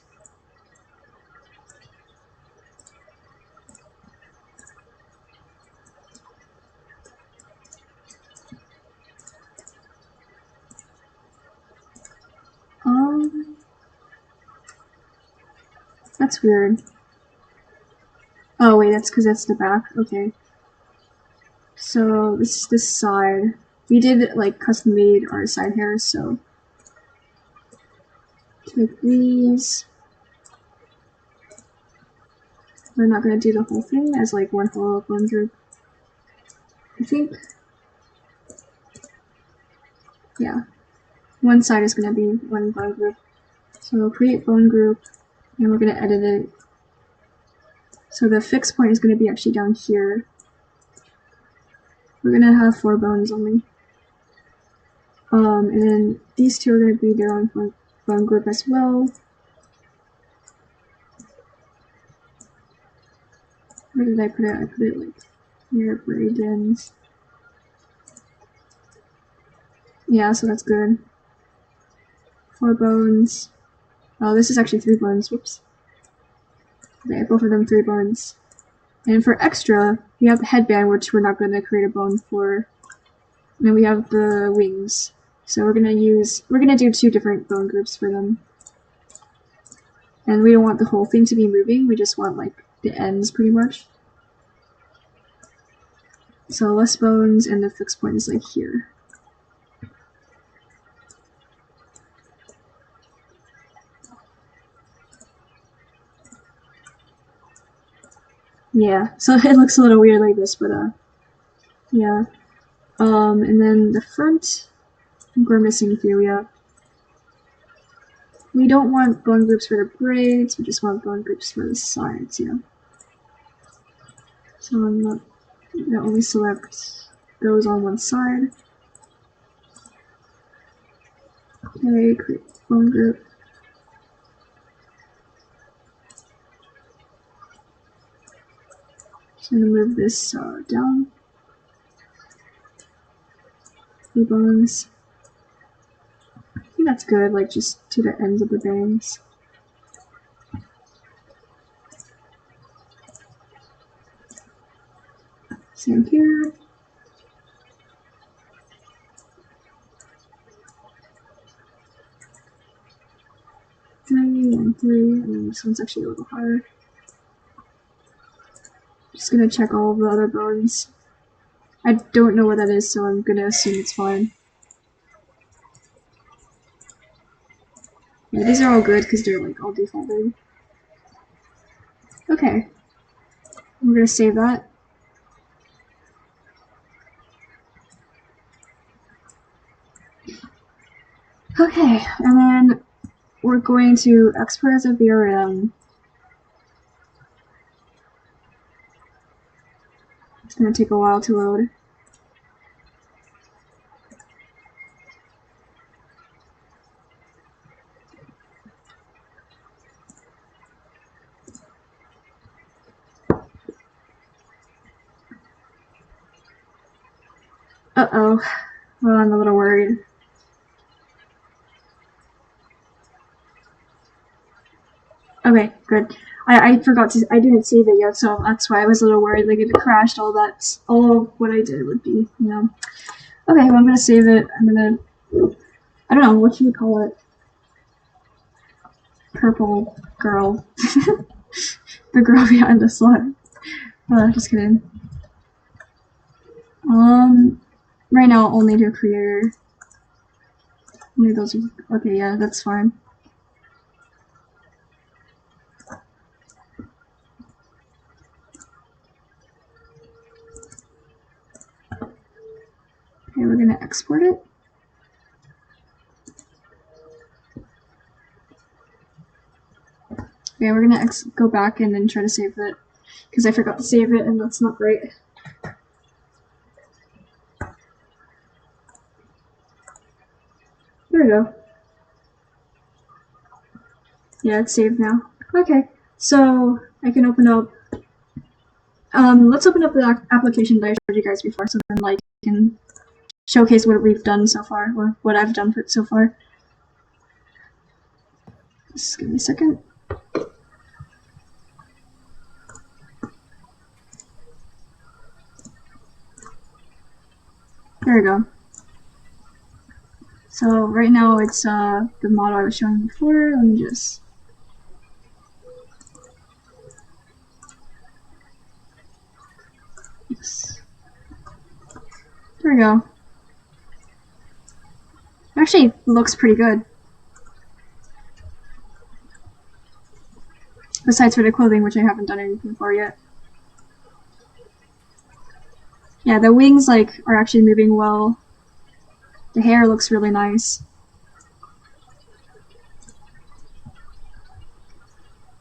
That's weird. Oh wait, that's because that's the back. Okay. So this is this side. We did like custom made our side hairs, so take these. We're not gonna do the whole thing as like one whole bone group. I think, yeah, one side is gonna be one bone group. So we'll create bone group, and we're gonna edit it. So the fixed point is gonna be actually down here. We're gonna have 4 bones only. And then these two are gonna be their own bone group as well. Where did I put it? I put it like near braid ends. Yeah, so that's good. 4 bones. Oh, this is actually 3 bones. Whoops. Okay, both of them 3 bones. And for extra, we have the headband, which we're not going to create a bone for. And then we have the wings. So we're gonna do 2 different bone groups for them. And we don't want the whole thing to be moving, we just want like the ends pretty much. So less bones, and the fixed point is like here. Yeah, so it looks a little weird like this, but yeah. And then the front, I think we're missing a few, yeah. We don't want bone groups for the braids, we just want bone groups for the sides, yeah. So I'm not gonna only select those on one side. Okay, create bone group. So I'm gonna move this down. 2 bones. I think that's good, like just to the ends of the bangs. Same here. 3 and 3, and this one's actually a little higher. Just gonna check all of the other bones. I don't know what that is, so I'm gonna assume it's fine. Yeah, these are all good because they're like all defaulted. Okay. We're gonna save that. Okay, and then we're going to export as a VRM. It's gonna take a while to load. Uh-oh. Well, I'm a little worried. Okay, good. I forgot to, I didn't save it yet, so that's why I was a little worried. Like, if it crashed, all of what I did would be, you know. Okay, well, I'm gonna save it. I'm gonna, I don't know, what should we call it? Purple girl. The girl behind the slot. Just kidding. Right now I'll only do creator. Only those are, okay, yeah, that's fine. Okay, we're gonna export it. Okay, we're gonna go back and then try to save it, because I forgot to save it, and that's not great. There we go. Yeah, it's saved now. Okay, so I can open up. Let's open up the application that I showed you guys before, so then like you can showcase what we've done so far, or what I've done so far. Just give me a second. There we go. So right now it's the model I was showing before. Let me just. Yes. There we go. Actually, looks pretty good. Besides for the clothing, which I haven't done anything for yet. Yeah, the wings like are actually moving well. The hair looks really nice.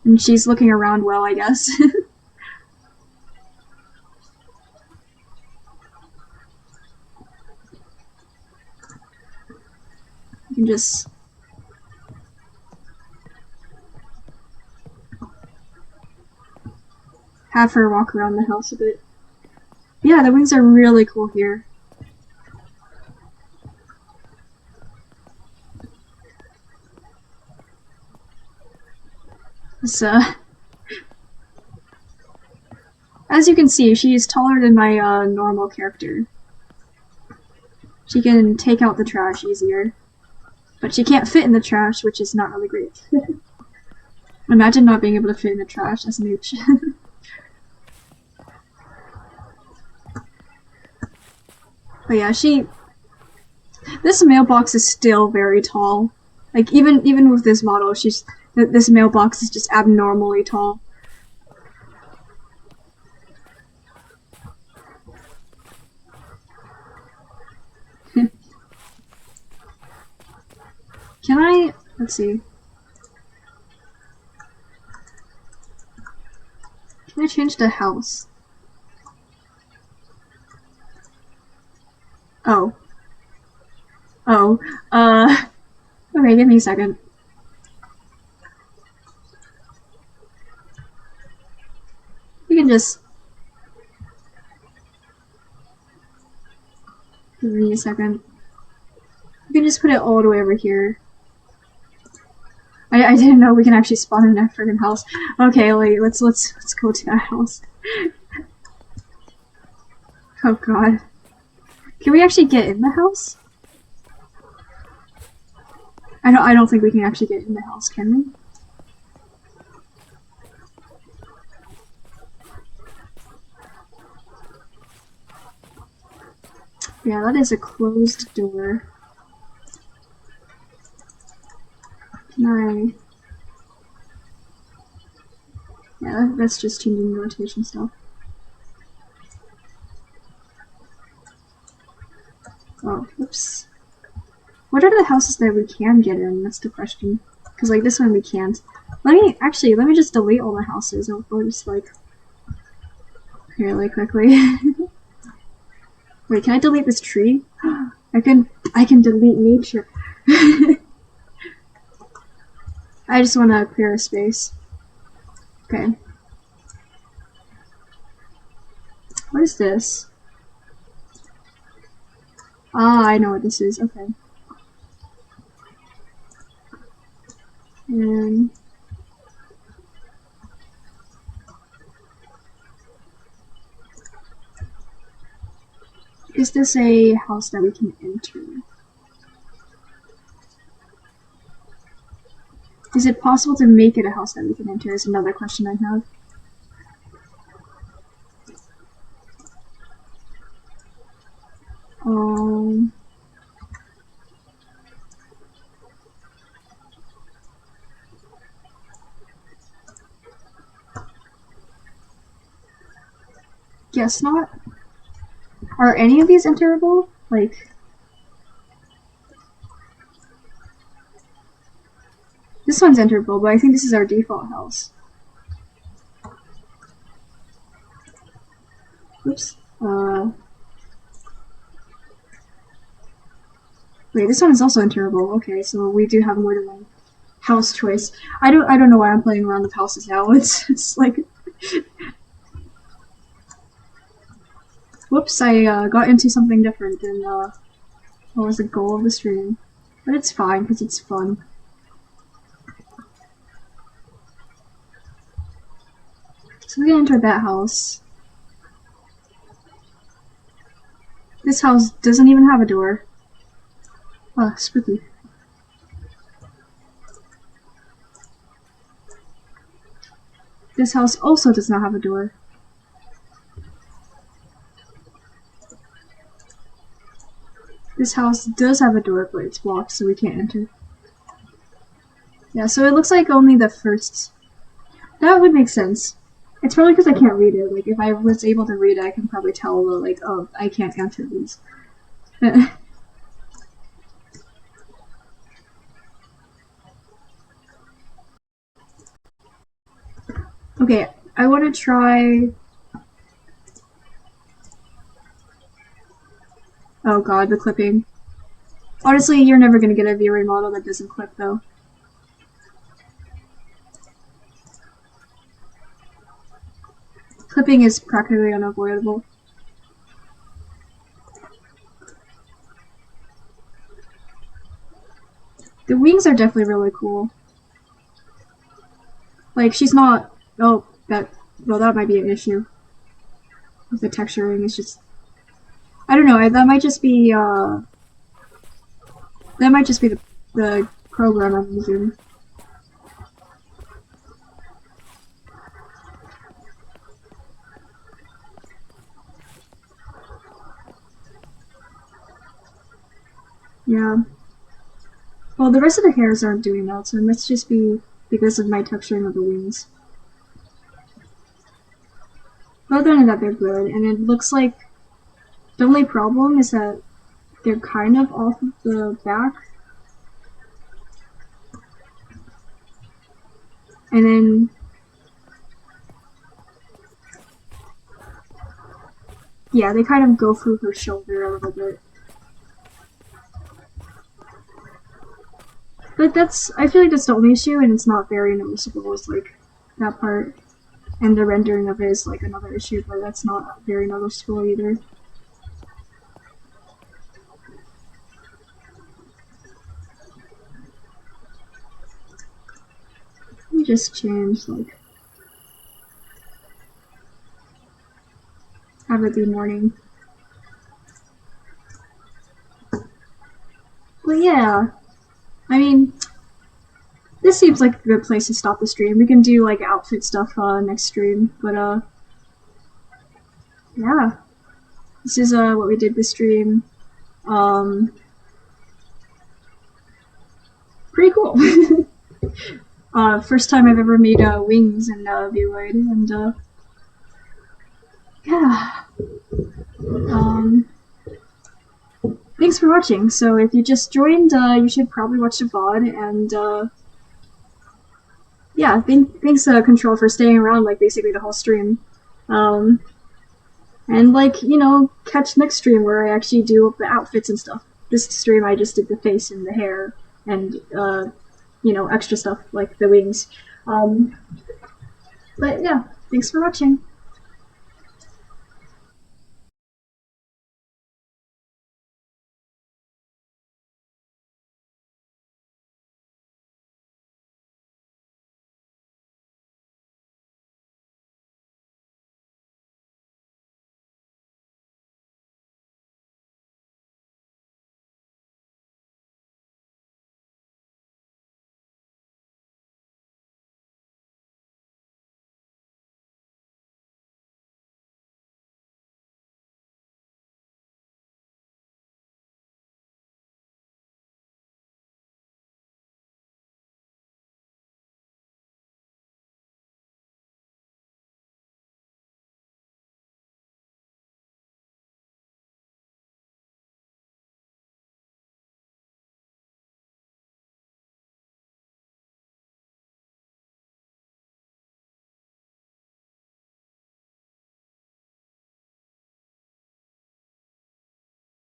And she's looking around well, I guess. You can just have her walk around the house a bit. Yeah, the wings are really cool here. This, as you can see, she is taller than my normal character. She can take out the trash easier. But she can't fit in the trash, which is not really great. Imagine not being able to fit in the trash as an H. But yeah, this mailbox is still very tall. Like even with this model, this mailbox is just abnormally tall. Can I? Let's see. Can I change the house? Oh. Oh. Okay, give me a second. We can just... Give me a second. We can just put it all the way over here. I didn't know we can actually spawn in that friggin' house. Okay, like, let's go to that house. Oh god. Can we actually get in the house? I don't think we can actually get in the house, can we? Yeah, that is a closed door. Can I... Yeah, that's just changing the rotation stuff. Oh, oops. What are the houses that we can get in? That's the question. Because, like, this one we can't. Let me just delete all the houses. We'll just, like... Really quickly. Wait, can I delete this tree? I can delete nature. I just want to clear a space. Okay. What is this? Ah, I know what this is. Okay. And... Is this a house that we can enter? Is it possible to make it a house that we can enter is another question I have. Guess not. Are any of these enterable? Like... This one's enterable, but I think this is our default house. Oops. Wait, this one is also enterable. Okay, so we do have more than one house choice. I don't know why I'm playing around with houses now. It's like... Whoops, I got into something different than what was the goal of the stream. But it's fine, because it's fun. So we can enter that house. This house doesn't even have a door. Ah, spooky. This house also does not have a door. This house does have a door, but it's blocked, so we can't enter. Yeah, so it looks like only the first... That would make sense. It's probably because I can't read it. Like, if I was able to read it, I can probably tell, like, oh, I can't enter these. Okay, I want to try... Oh god, the clipping. Honestly, you're never gonna get a viewer model that doesn't clip, though. Clipping is practically unavoidable. The wings are definitely really cool. Like, she's not... Oh, well, that might be an issue. With the texturing, it's just... I don't know, that might just be, That might just be the program I'm using. Yeah. Well, the rest of the hairs aren't doing that, so it must just be because of my texturing of the wings. But other than that, they're good, and it looks like the only problem is that they're kind of off of the back. And then yeah, they kind of go through her shoulder a little bit. But I feel like that's the only issue, and it's not very noticeable. It's like that part, and the rendering of it is like another issue, but that's not very noticeable either. Let me just change, like, have it be morning. But yeah, I mean, this seems like a good place to stop the stream. We can do like outfit stuff next stream, but yeah, this is what we did this stream. Pretty cool. First time I've ever made wings in Vroid, and yeah. Thanks for watching. So if you just joined, you should probably watch the VOD, and yeah, thanks Control for staying around like basically the whole stream. And like, you know, catch next stream where I actually do the outfits and stuff. This stream I just did the face and the hair and you know, extra stuff like the wings. But yeah, thanks for watching.